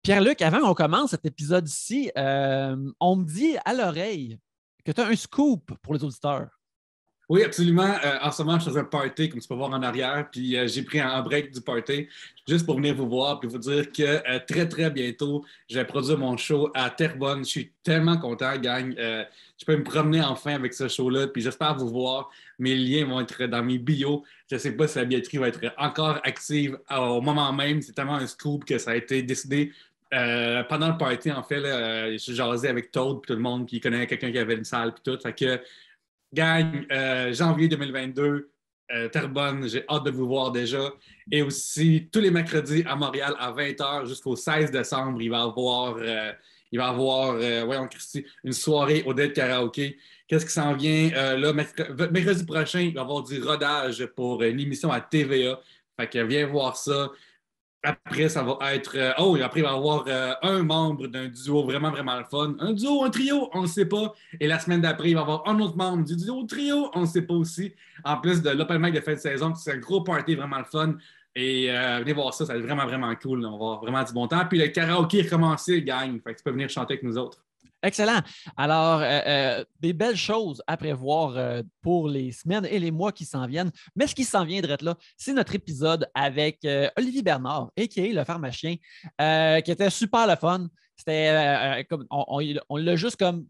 Pierre-Luc, avant qu'on commence cet épisode-ci, on me dit à l'oreille que tu as un scoop pour les auditeurs. Oui, absolument. En ce moment, je faisais un party, comme tu peux voir en arrière, puis j'ai pris un break du party juste pour venir vous voir puis vous dire que très, très bientôt, je vais produire mon show à Terrebonne. Je suis tellement content, gang. Je peux me promener enfin avec ce show-là, puis j'espère vous voir. Mes liens vont être dans mes bios. Je ne sais pas si la billetterie va être encore active au moment même. C'est tellement un scoop que ça a été décidé pendant le party, en fait. J'ai jasé avec Toad puis tout le monde qui connaît quelqu'un qui avait une salle puis tout. Fait que gang, janvier 2022, Terrebonne, j'ai hâte de vous voir déjà. Et aussi, tous les mercredis à Montréal à 20h jusqu'au 16 décembre, il va y avoir voyons, Christy, une soirée au Dead Karaoke. Qu'est-ce qui s'en vient? Là, mercredi prochain, il va y avoir du rodage pour une émission à TVA. Fait que viens voir ça. Après, ça va être... après, il va y avoir un membre d'un duo vraiment, vraiment le fun. Un duo, un trio, on ne sait pas. Et la semaine d'après, il va y avoir un autre membre du duo trio, on ne sait pas aussi. En plus de l'open mic de fin de saison, c'est un gros party vraiment le fun. Et venez voir ça, ça va être vraiment, vraiment cool. On va avoir vraiment du bon temps. Puis le karaoké est commencé, gang. Fait que tu peux venir chanter avec nous autres. Excellent. Alors, des belles choses à prévoir pour les semaines et les mois qui s'en viennent. Mais ce qui s'en vient d'être là, c'est notre épisode avec Olivier Bernard, a.k.a. le pharmacien, qui était super le fun. C'était comme on l'a juste comme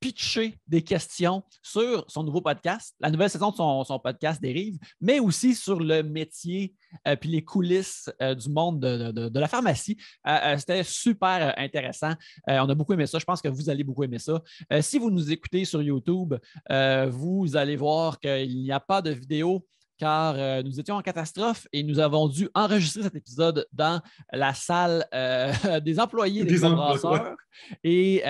pitcher des questions sur son nouveau podcast, la nouvelle saison de son podcast Dérive, mais aussi sur le métier puis les coulisses du monde de la pharmacie. C'était super intéressant. On a beaucoup aimé ça. Je pense que vous allez beaucoup aimer ça. Si vous nous écoutez sur YouTube, vous allez voir qu'il n'y a pas de vidéo car nous étions en catastrophe et nous avons dû enregistrer cet épisode dans la salle des employés des brasseurs et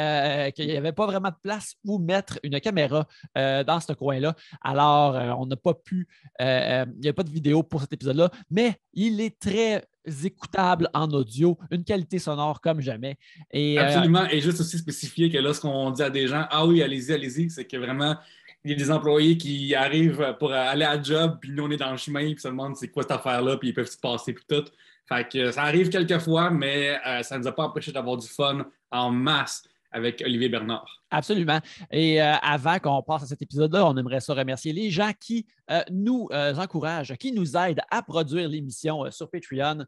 qu'il n'y avait pas vraiment de place où mettre une caméra dans ce coin-là. Alors, on n'a pas pu, il n'y a pas de vidéo pour cet épisode-là, mais il est très écoutable en audio, une qualité sonore comme jamais. Et, absolument, et juste aussi spécifier que lorsqu'on dit à des gens « Ah oui, allez-y, allez-y », c'est que vraiment... Il y a des employés qui arrivent pour aller à la job, puis nous, on est dans le chemin, puis se demandent c'est quoi cette affaire-là, puis ils peuvent se passer, puis tout. Fait que ça arrive quelques fois, mais ça ne nous a pas empêché d'avoir du fun en masse avec Olivier Bernard. Absolument. Et avant qu'on passe à cet épisode-là, on aimerait ça remercier les gens qui nous encouragent, qui nous aident à produire l'émission sur Patreon,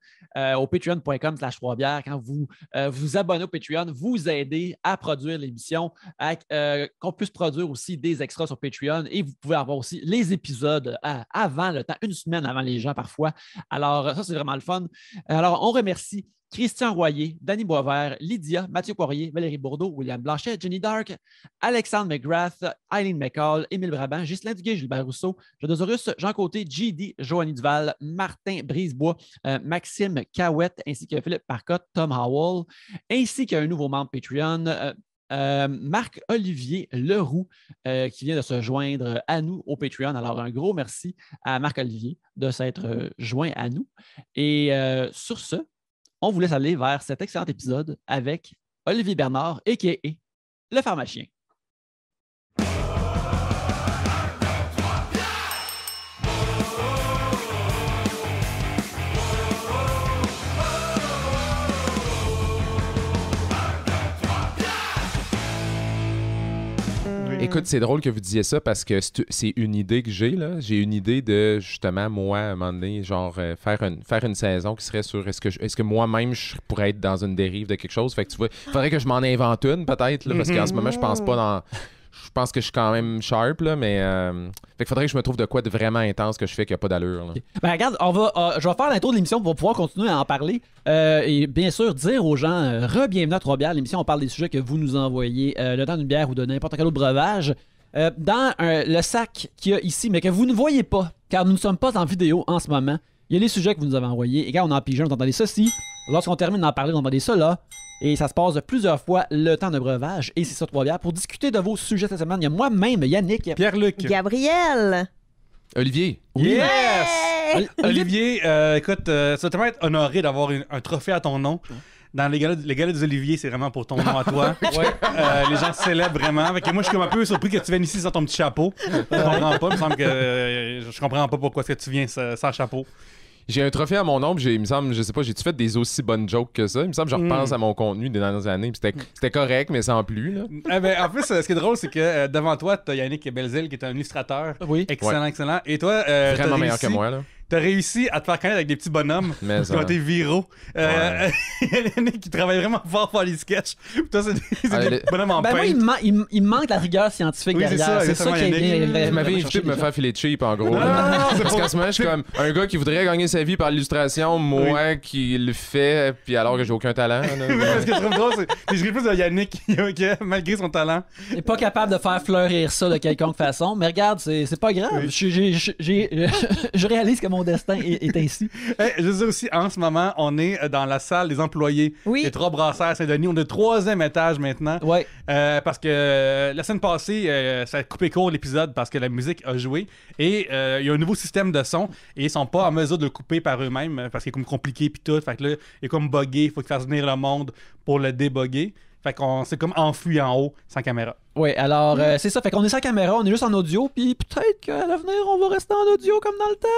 au patreon.com/3bières. Quand vous vous abonnez au Patreon, vous aidez à produire l'émission, qu'on puisse produire aussi des extras sur Patreon et vous pouvez avoir aussi les épisodes avant le temps, une semaine avant les gens parfois. Alors, ça, c'est vraiment le fun. Alors, on remercie Christian Royer, Danny Boisvert, Lydia, Mathieu Poirier, Valérie Bourdeau, William Blanchet, Jenny Dark, Alexandre McGrath, Eileen McCall, Émile Brabant, Ghislain Duguay, Gilbert Rousseau, Jodosaurus, Jean Côté, JD, Joanie Duval, Martin Brisebois, Maxime Cahouette, ainsi que Philippe Parcotte, Tom Howell, ainsi qu'un nouveau membre Patreon, Marc-Olivier Leroux, qui vient de se joindre à nous au Patreon. Alors, un gros merci à Marc-Olivier de s'être joint à nous. Et sur ce, on vous laisse aller vers cet excellent épisode avec Olivier Bernard, a.k.a. le pharmacien. Écoute, c'est drôle que vous disiez ça parce que c'est une idée que j'ai, là. J'ai une idée de, justement, moi, à un moment donné, genre, faire une saison qui serait sur est-ce que moi-même, je pourrais être dans une dérive de quelque chose. Fait que tu vois, il faudrait que je m'en invente une, peut-être, là, parce qu'en ce moment, je pense pas dans... Je pense que je suis quand même sharp, là, mais... Fait qu'il faudrait que je me trouve de quoi de vraiment intense que je fais qui n'a pas d'allure. Okay. Ben regarde, je vais faire l'intro de l'émission pour pouvoir continuer à en parler. Et bien sûr, dire aux gens, re-bienvenue à Trois-Bières. L'émission, on parle des sujets que vous nous envoyez, le temps d'une bière ou de n'importe quel autre breuvage. Dans le sac qu'il y a ici, mais que vous ne voyez pas, car nous ne sommes pas en vidéo en ce moment, il y a les sujets que vous nous avez envoyés. Et quand on est en pigeon, vous entendez ceci. Lorsqu'on termine d'en parler, vous entendez ça là. Et ça se passe plusieurs fois le temps de breuvage. Et c'est ça, Trois-Bières. Pour discuter de vos sujets cette semaine, il y a moi-même, Yannick, Pierre-Luc, Gabriel, Olivier. Yes! Olivier, écoute, ça va tellement être honoré d'avoir un trophée à ton nom. Dans les galas des Oliviers, c'est vraiment pour ton nom à toi. Ouais. Les gens te célèbrent vraiment. Fait que moi, je suis comme un peu surpris que tu viennes ici sans ton petit chapeau. Je comprends pas. Il me semble que je comprends pas pourquoi est-ce que tu viens sans chapeau. J'ai un trophée à mon nom, il me semble, je sais pas, j'ai-tu fait des aussi bonnes jokes que ça? Il me semble que je repense à mon contenu des dernières années, puis c'était correct, mais sans plus, là. En plus, ce qui est drôle, c'est que devant toi, t'as Yannick Belzil, qui est un illustrateur. Oui. Excellent. Et toi, Vraiment meilleur que moi, là. T'as réussi à te faire connaître avec des petits bonhommes qui ont été viraux. Yannick qui travaille vraiment fort pour les sketchs. Puis toi, c'est des bonhommes en pain. Moi, il me manque la rigueur scientifique derrière. C'est ça qui est bien. Vous m'avez invité pour me faire filer cheap, en gros. Non, parce qu'en ce moment, je suis comme un gars qui voudrait gagner sa vie par l'illustration, moi qui le fais, puis alors que j'ai aucun talent. Ce que je trouve drôle, c'est que je ris plus de Yannick qui, malgré son talent, il n'est pas capable de faire fleurir ça de quelconque façon. Mais regarde, c'est pas grave. Je réalise que mon destin est ainsi. Je veux dire aussi, en ce moment, on est dans la salle des employés des Trois Brasseurs à Saint-Denis. On est au 3e étage maintenant. Ouais. Parce que la semaine passée, ça a coupé court l'épisode parce que la musique a joué. Et il y a un nouveau système de son. Et ils sont pas en mesure de le couper par eux-mêmes parce qu'il est comme compliqué puis tout. Fait que là, il est comme buggé. Il faut qu'ils fassent venir le monde pour le débugger. Fait qu'on s'est comme enfui en haut sans caméra. Oui, alors c'est ça. Fait qu'on est sans caméra, on est juste en audio, puis peut-être qu'à l'avenir, on va rester en audio comme dans le temps.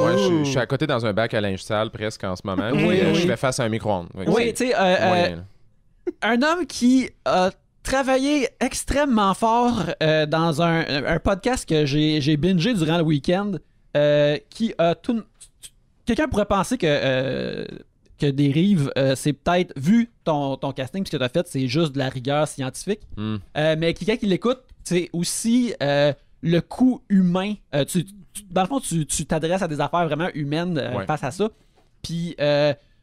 Ouais, je suis à côté dans un bac à linge sale presque en ce moment. Je fais face à un micro-ondes. Oui, tu sais, un homme qui a travaillé extrêmement fort dans un podcast que j'ai bingé durant le week-end, qui a tout... Quelqu'un pourrait penser que Dérive, c'est peut-être, vu ton casting, ce que tu as fait, c'est juste de la rigueur scientifique. Mais quelqu'un qui l'écoute, c'est aussi le coût humain. Dans le fond, tu t'adresses à des affaires vraiment humaines face à ça. Puis,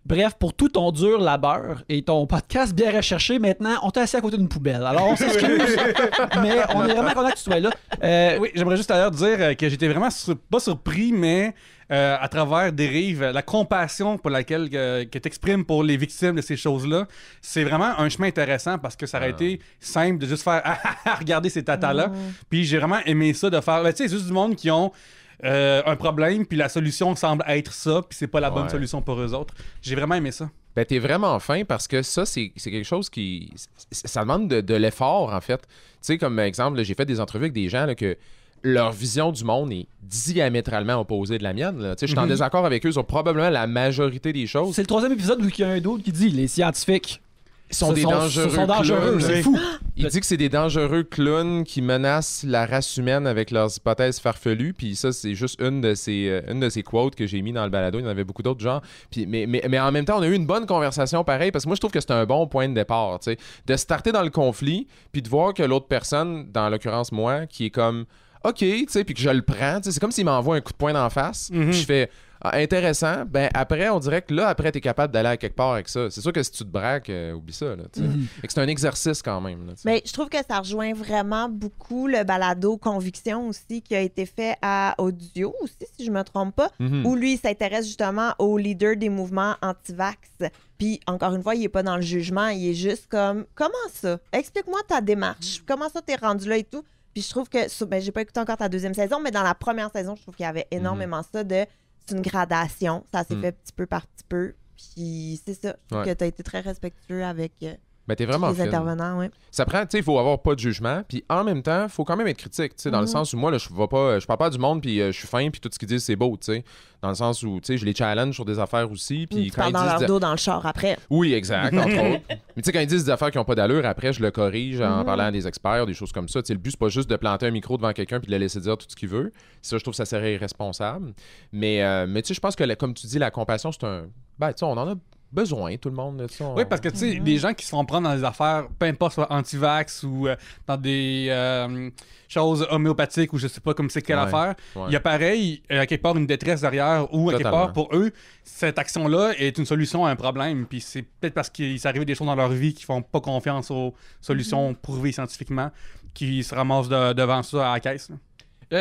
bref, pour tout ton dur labeur et ton podcast bien recherché, maintenant, on t'a assis à côté d'une poubelle. Alors, on s'excuse, mais on est vraiment content que tu sois là. Oui, j'aimerais juste d'ailleurs dire que j'étais vraiment pas surpris, mais à travers Dérive, la compassion pour laquelle que tu exprimes pour les victimes de ces choses-là, c'est vraiment un chemin intéressant parce que ça aurait été simple de juste faire regarder ces tatas-là. Puis j'ai vraiment aimé ça de faire. Tu sais, c'est juste du monde qui ont un problème, puis la solution semble être ça, puis c'est pas la bonne solution pour eux autres. J'ai vraiment aimé ça. Ben, t'es vraiment fin parce que ça, c'est quelque chose qui... Ça demande de l'effort, en fait. Tu sais, comme exemple, là, j'ai fait des entrevues avec des gens là, que leur vision du monde est diamétralement opposée de la mienne. Tu sais, je suis en désaccord avec eux sur probablement la majorité des choses. C'est le 3e épisode où il y a un d'autre qui dit « Les scientifiques sont dangereux, c'est fou. » Il dit que c'est des dangereux clowns qui menacent la race humaine avec leurs hypothèses farfelues. Puis ça, c'est juste une de ces quotes que j'ai mis dans le balado. Il y en avait beaucoup d'autres genres. Puis, mais en même temps, on a eu une bonne conversation pareil parce que moi, je trouve que c'est un bon point de départ. Tu sais, de starter dans le conflit puis de voir que l'autre personne, dans l'occurrence moi, qui est comme OK, tu sais, puis que je le prends. C'est comme s'il m'envoie un coup de poing d'en face. Puis je fais intéressant. Ben après, on dirait que là, après, t'es capable d'aller à quelque part avec ça. C'est sûr que si tu te braques, oublie ça. Là, et que c'est un exercice quand même. Là, mais je trouve que ça rejoint vraiment beaucoup le balado Conviction aussi qui a été fait à Audio aussi, si je me trompe pas, où lui, il s'intéresse justement aux leaders des mouvements anti-vax. Puis, encore une fois, il est pas dans le jugement. Il est juste comme, comment ça? Explique-moi ta démarche. Comment ça t'es rendu là et tout? Puis je trouve que, j'ai pas écouté encore ta 2e saison, mais dans la première saison, je trouve qu'il y avait énormément ça de... C'est une gradation. Ça s'est fait petit peu par petit peu. Puis c'est ça. Je trouve que tu as été très respectueux avec t'es vraiment les intervenants. Ouais. Ça prend, tu sais, il faut avoir pas de jugement. Puis en même temps, il faut quand même être critique. Tu sais, dans le sens où moi, là, je parle pas du monde, puis je suis fin, puis tout ce qu'ils disent, c'est beau. Tu sais, dans le sens où, tu sais, je les challenge sur des affaires aussi. Puis tu parles dans leur dos dans le char après. Oui, exact, entre autres. Mais tu sais, quand ils disent des affaires qui n'ont pas d'allure, après, je le corrige en parlant à des experts, des choses comme ça. Tu sais, le but, c'est pas juste de planter un micro devant quelqu'un puis de le laisser dire tout ce qu'il veut. Ça, je trouve que ça serait irresponsable. Mais tu sais, je pense que, comme tu dis, la compassion, c'est un... Ben, tu sais, on en a besoin, tout le monde. Oui, parce que, tu sais, les gens qui se font prendre dans des affaires, peu importe, soit anti-vax ou dans des choses homéopathiques ou je sais pas comme c'est quelle affaire, il y a pareil, quelque part, une détresse derrière ou à quelque part, pour eux, cette action-là est une solution à un problème. Puis c'est peut-être parce qu'il s'est arrivé des choses dans leur vie qui font pas confiance aux solutions prouvées scientifiquement qu'ils se ramassent devant ça à la caisse. Là.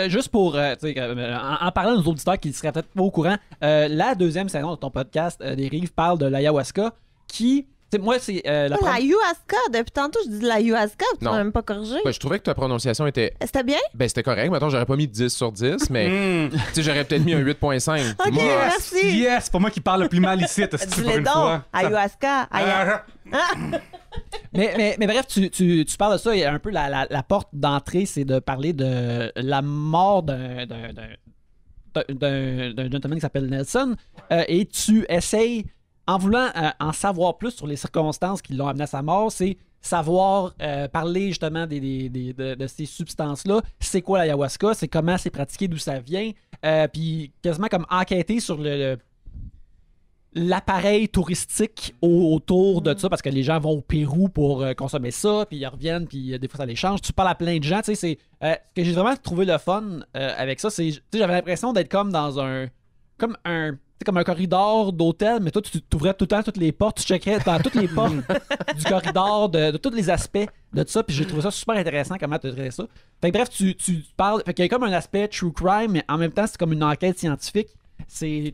Juste pour, en parlant aux auditeurs qui ne seraient peut-être pas au courant, la 2e saison de ton podcast, Dérive, parle de l'ayahuasca qui... Moi, c'est l'ayahuasca, depuis tantôt, je dis l'ayahuasca, tu m'as même pas corrigé. Ben, je trouvais que ta prononciation était... C'était bien? Ben, c'était correct. Maintenant, j'aurais pas mis 10 sur 10, mais j'aurais peut-être mis un 8.5. OK, merci. Yes, c'est pas moi qui parle le plus mal ici. Dis-le donc, ayahuasca. Mais bref, tu parles de ça, et un peu la porte d'entrée, c'est de parler de la mort d'un gentleman qui s'appelle Nelson et tu essayes, en voulant en savoir plus sur les circonstances qui l'ont amené à sa mort, c'est savoir parler justement de ces substances-là. C'est quoi l'ayahuasca? C'est comment c'est pratiqué, d'où ça vient? Puis quasiment comme enquêter sur l'appareil touristique autour de ça, parce que les gens vont au Pérou pour consommer ça, puis ils reviennent, puis des fois ça les change. Tu parles à plein de gens, tu sais, c'est ce que j'ai vraiment trouvé le fun avec ça, c'est, tu sais, j'avais l'impression d'être comme dans comme un corridor d'hôtel, mais toi, tu t'ouvrais tout le temps toutes les portes, tu checkerais dans toutes les portes du corridor, de tous les aspects de ça, puis j'ai trouvé ça super intéressant comment tu traites ça. Fait que bref, tu parles, fait qu'il y a comme un aspect true crime, mais en même temps, c'est comme une enquête scientifique.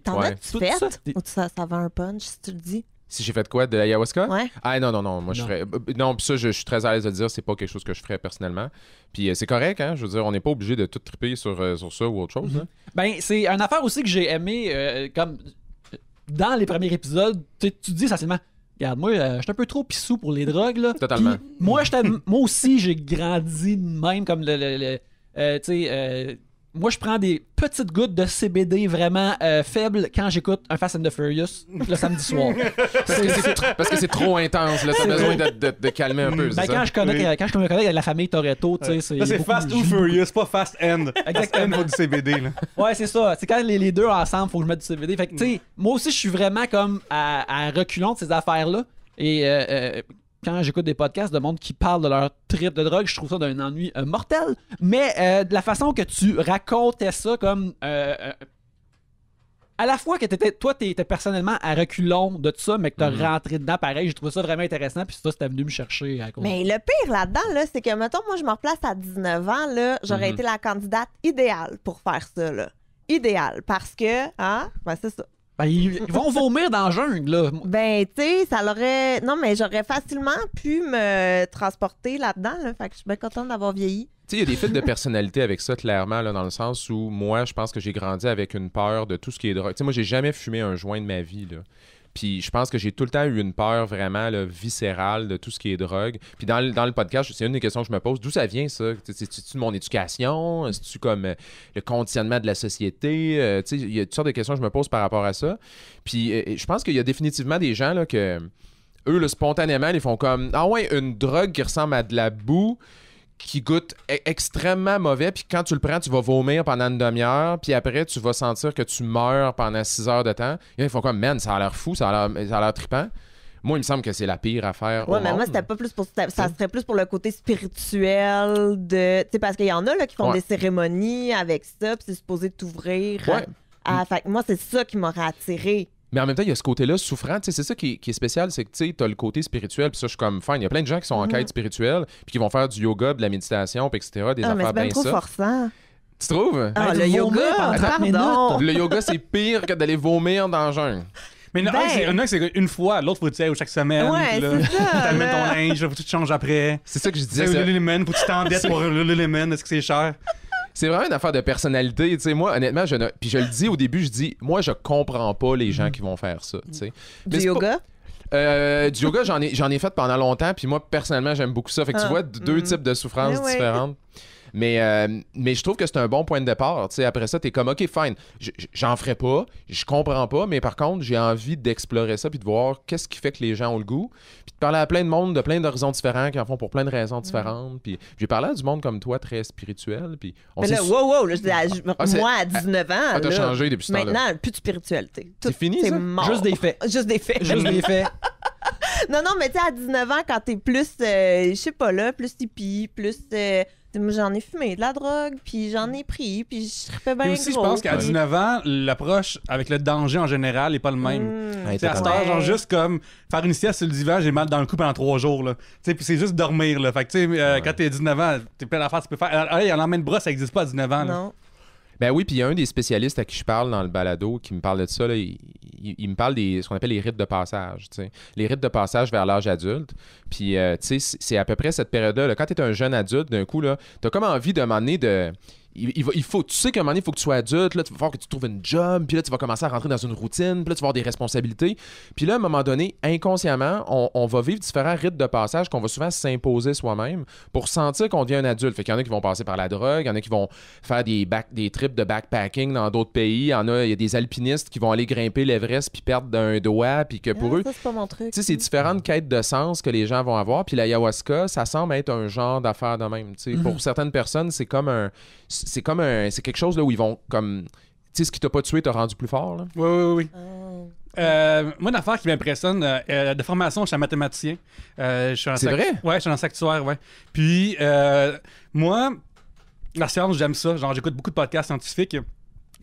T'en as-tu fait? Ça, Ou ça va un punch, si tu le dis? Si j'ai fait quoi, de l'ayahuasca? Ouais. Ah non, moi je ferais... Non, puis ça, je suis très à l'aise de le dire, c'est pas quelque chose que je ferais personnellement. Puis c'est correct, hein, je veux dire, on n'est pas obligé de tout triper sur ça ou autre chose. Hein. Ben, c'est une affaire aussi que j'ai aimé, comme dans les premiers épisodes, tu dis essentiellement, regarde, moi, je suis un peu trop pissou pour les drogues, là. Totalement. Puis, moi aussi, j'ai grandi de même, comme tu sais... moi, je prends des petites gouttes de CBD vraiment faibles quand j'écoute un Fast and the Furious le samedi soir. Parce que c'est trop intense, là. T'as besoin de calmer un peu, c'est quand ça? je connais avec la famille Toretto, tu sais, Là, c'est Fast ou Furious, pas Fast End. Exactement. Fast End du CBD, là. Ouais, c'est ça. C'est quand les deux ensemble, faut que je mette du CBD. Fait que, tu sais, moi aussi, je suis vraiment comme à reculons de ces affaires-là. Et quand j'écoute des podcasts de monde qui parle de leur trip de drogue, je trouve ça d'un ennui mortel. Mais de la façon que tu racontais ça comme... à la fois que toi, t'étais personnellement à reculons de tout ça, mais que t'as rentré dedans pareil, j'ai trouvé ça vraiment intéressant, puis ça, c'était venu me chercher à cause. Mais le pire là-dedans, là, c'est que, mettons, moi, je me replace à 19 ans, là, j'aurais été la candidate idéale pour faire ça, là. Idéale, parce que, hein, ben c'est ça. Ben, ils vont vomir dans la jungle, là. Ben, tu sais, ça l'aurait... Non, mais j'aurais facilement pu me transporter là-dedans, là, fait que je suis bien contente d'avoir vieilli. Tu sais, il y a des fils de personnalité avec ça, clairement, là, dans le sens où moi, je pense que j'ai grandi avec une peur de tout ce qui est drogue. Tu sais, moi, j'ai jamais fumé un joint de ma vie, là. Puis je pense que j'ai tout le temps eu une peur vraiment là, viscérale de tout ce qui est drogue. Puis dans le podcast, c'est une des questions que je me pose. D'où ça vient, ça? C'est-tu de mon éducation? C'est-tu comme le conditionnement de la société? Tu sais, il y a toutes sortes de questions que je me pose par rapport à ça. Puis je pense qu'il y a définitivement des gens là, que eux, là, spontanément, ils font comme « Ah ouais, une drogue qui ressemble à de la boue. » qui goûte extrêmement mauvais, puis quand tu le prends, tu vas vomir pendant une demi-heure, puis après, tu vas sentir que tu meurs pendant 6 heures de temps. Et là, ils font comme, man, ça a l'air fou, ça a l'air trippant. Moi, il me semble que c'est la pire affaire. Ouais, mais moi, c'était pas plus pour ça serait plus pour le côté spirituel de. Tu sais, parce qu'il y en a là, qui font des cérémonies avec ça, puis c'est supposé t'ouvrir. Ouais. Fait que moi, c'est ça qui m'aurait attiré. Mais en même temps, il y a ce côté-là souffrant. C'est ça qui est spécial, c'est que tu as le côté spirituel. Puis ça, je suis comme fan. Il y a plein de gens qui sont en quête spirituelle, puis qui vont faire du yoga, de la méditation, puis etc. Des affaires bien trop ça. forçant. Tu trouves? Ah, le yoga, pardon. Le yoga, c'est pire que d'aller vomir dans le jungle. Mais c'est une fois, l'autre, faut que tu ailles chaque semaine. Ouais, là, c'est ça. tu mets ton linge, faut que tu te changes après. C'est ça que je Tu sais, disais. le Lululemon, faut que tu t'endettes pour le Lululemon, est-ce que c'est cher? C'est vraiment une affaire de personnalité. Tu sais, moi, honnêtement, puis je le dis au début, je dis, moi, je comprends pas les gens qui vont faire ça. Tu sais. Du yoga? Du yoga, j'en ai fait pendant longtemps, puis moi, personnellement, j'aime beaucoup ça. Fait que tu vois, deux types de souffrances différentes. Mais je trouve que c'est un bon point de départ. T'sais, après ça, t'es comme, OK, fine, j'en ferai pas, je comprends pas, mais par contre, j'ai envie d'explorer ça puis de voir qu'est-ce qui fait que les gens ont le goût. Puis de parler à plein de monde, de plein d'horizons différents, qui en font pour plein de raisons différentes. Puis j'ai parlé à du monde comme toi, très spirituel. Puis mais là, wow, là, moi, à 19 ans, t'as changé depuis ce temps-là. Maintenant, plus de spiritualité. C'est fini, ça? Mort. Juste des faits. Juste des faits. Juste des faits. Non, mais tu sais, à 19 ans, quand t'es plus, je sais pas là, plus hippie, plus... moi, j'en ai fumé de la drogue, puis j'en ai pris, puis je fais bien gros. Et aussi, je pense qu'à 19 ans, l'approche avec le danger en général n'est pas le même. C'est à cet âge, genre juste comme faire une sieste sur le divan, j'ai mal dans le cou pendant 3 jours, là. Tu sais, puis c'est juste dormir, là. Fait que, tu sais, quand t'es 19 ans, t'es plein d'affaires, tu peux faire. Il y a un lendemain de brosse, ça n'existe pas à 19 ans, là. Non. Ben oui, puis il y a un des spécialistes à qui je parle dans le balado qui me parle de ça. Là, il me parle des ce qu'on appelle les rites de passage. T'sais. Les rites de passage vers l'âge adulte. Puis, tu sais, c'est à peu près cette période-là. Là, quand tu es un jeune adulte, d'un coup, tu as comme envie de m'emmener de. il faut, tu sais qu'à un moment donné, il faut que tu sois adulte, là, tu vas falloir que tu trouves une job, puis là, tu vas commencer à rentrer dans une routine, puis là, tu vas avoir des responsabilités. Puis là, à un moment donné, inconsciemment, on va vivre différents rites de passage qu'on va souvent s'imposer soi-même pour sentir qu'on devient un adulte. Fait qu'il y en a qui vont passer par la drogue, il y en a qui vont faire des trips de backpacking dans d'autres pays, il y a des alpinistes qui vont aller grimper l'Everest puis perdre d'un doigt, puis que pour eux, ça, c'est pas mon truc. tu sais, c'est différentes quêtes de sens que les gens vont avoir. Puis l'ayahuasca, ça semble être un genre d'affaire de même. Tu sais. Pour certaines personnes, c'est quelque chose là, où ils vont comme... Tu sais, ce qui t'a pas tué t'a rendu plus fort. Là. Oui. Moi, une affaire qui m'impressionne, de formation, je suis un mathématicien. C'est vrai? Ouais, je suis un actuaire, ouais. Puis, moi, la science, j'aime ça. Genre, j'écoute beaucoup de podcasts scientifiques.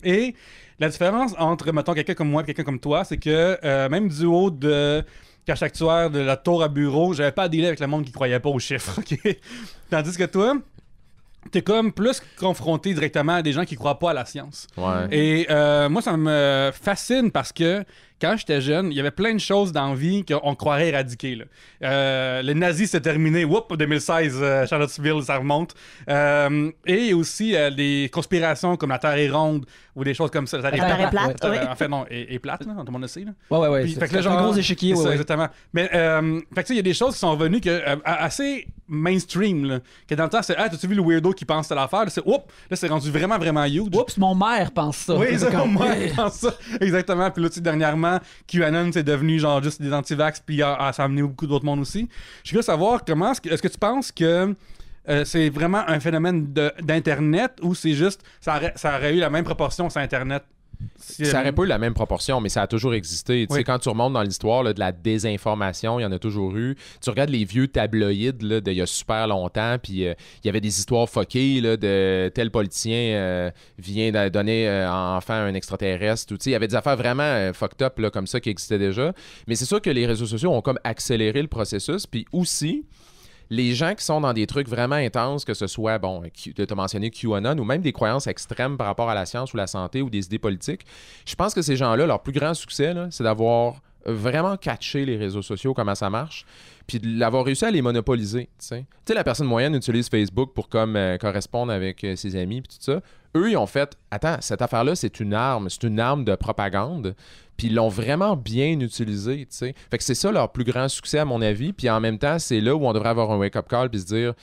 Et la différence entre, mettons, quelqu'un comme moi et quelqu'un comme toi, c'est que même du haut de cache actuaire, de la tour à bureau, j'avais pas à dealer avec le monde qui croyait pas aux chiffres, OK? Tandis que toi, t'es comme plus confronté directement à des gens qui croient pas à la science. Ouais. Et moi, ça me fascine parce que quand j'étais jeune, il y avait plein de choses dans la vie qu'on croirait éradiquer. Là. Les nazis, c'est terminé. Whoop, 2016, Charlottesville, ça remonte. Et il y a aussi des conspirations comme la Terre est ronde ou des choses comme ça. La Terre est plate, oui. En fait, non, est plate, là, tout le monde le sait. Là. Ouais. Puis, fait que là, C'est un gros échiquier, c'est ça, ouais. exactement. Mais, fait que il y a des choses qui sont venues assez mainstream. Là, que dans le temps, c'est t'as-tu vu le weirdo qui pense à l'affaire? Là, c'est rendu vraiment, vraiment huge. Oups, mon maire pense ça. Oui, c'est mon maire pense ça. Exactement. Puis là, tu sais, dernièrement, QAnon, c'est devenu genre juste des anti-vax, puis ça a amené beaucoup d'autres mondes aussi. Je suis curieux de savoir est-ce que tu penses que c'est vraiment un phénomène d'Internet ou c'est juste ça aurait eu la même proportion sur Internet? Ça aurait pas eu la même proportion, mais ça a toujours existé. Tu sais, quand tu remontes dans l'histoire là, de la désinformation, il y en a toujours eu. Tu regardes les vieux tabloïds là, d'il y a super longtemps, puis il y avait des histoires fuckées là, de tel politicien vient de donner enfant à un extraterrestre. Il y avait des affaires vraiment fucked up là, comme ça qui existaient déjà. Mais c'est sûr que les réseaux sociaux ont comme accéléré le processus, puis aussi... Les gens qui sont dans des trucs vraiment intenses, que ce soit, bon, tu as mentionné QAnon ou même des croyances extrêmes par rapport à la science ou la santé ou des idées politiques, je pense que ces gens-là, leur plus grand succès, là, c'est d'avoir vraiment catché les réseaux sociaux, comment ça marche, puis de l'avoir réussi à les monopoliser. Tu sais, la personne moyenne utilise Facebook pour comme correspondre avec ses amis puis tout ça. Eux, ils ont fait, attends, cette affaire-là, c'est une arme de propagande. Puis ils l'ont vraiment bien utilisé, tu sais. Fait que c'est ça leur plus grand succès, à mon avis. Puis en même temps, c'est là où on devrait avoir un wake-up call puis se dire, tu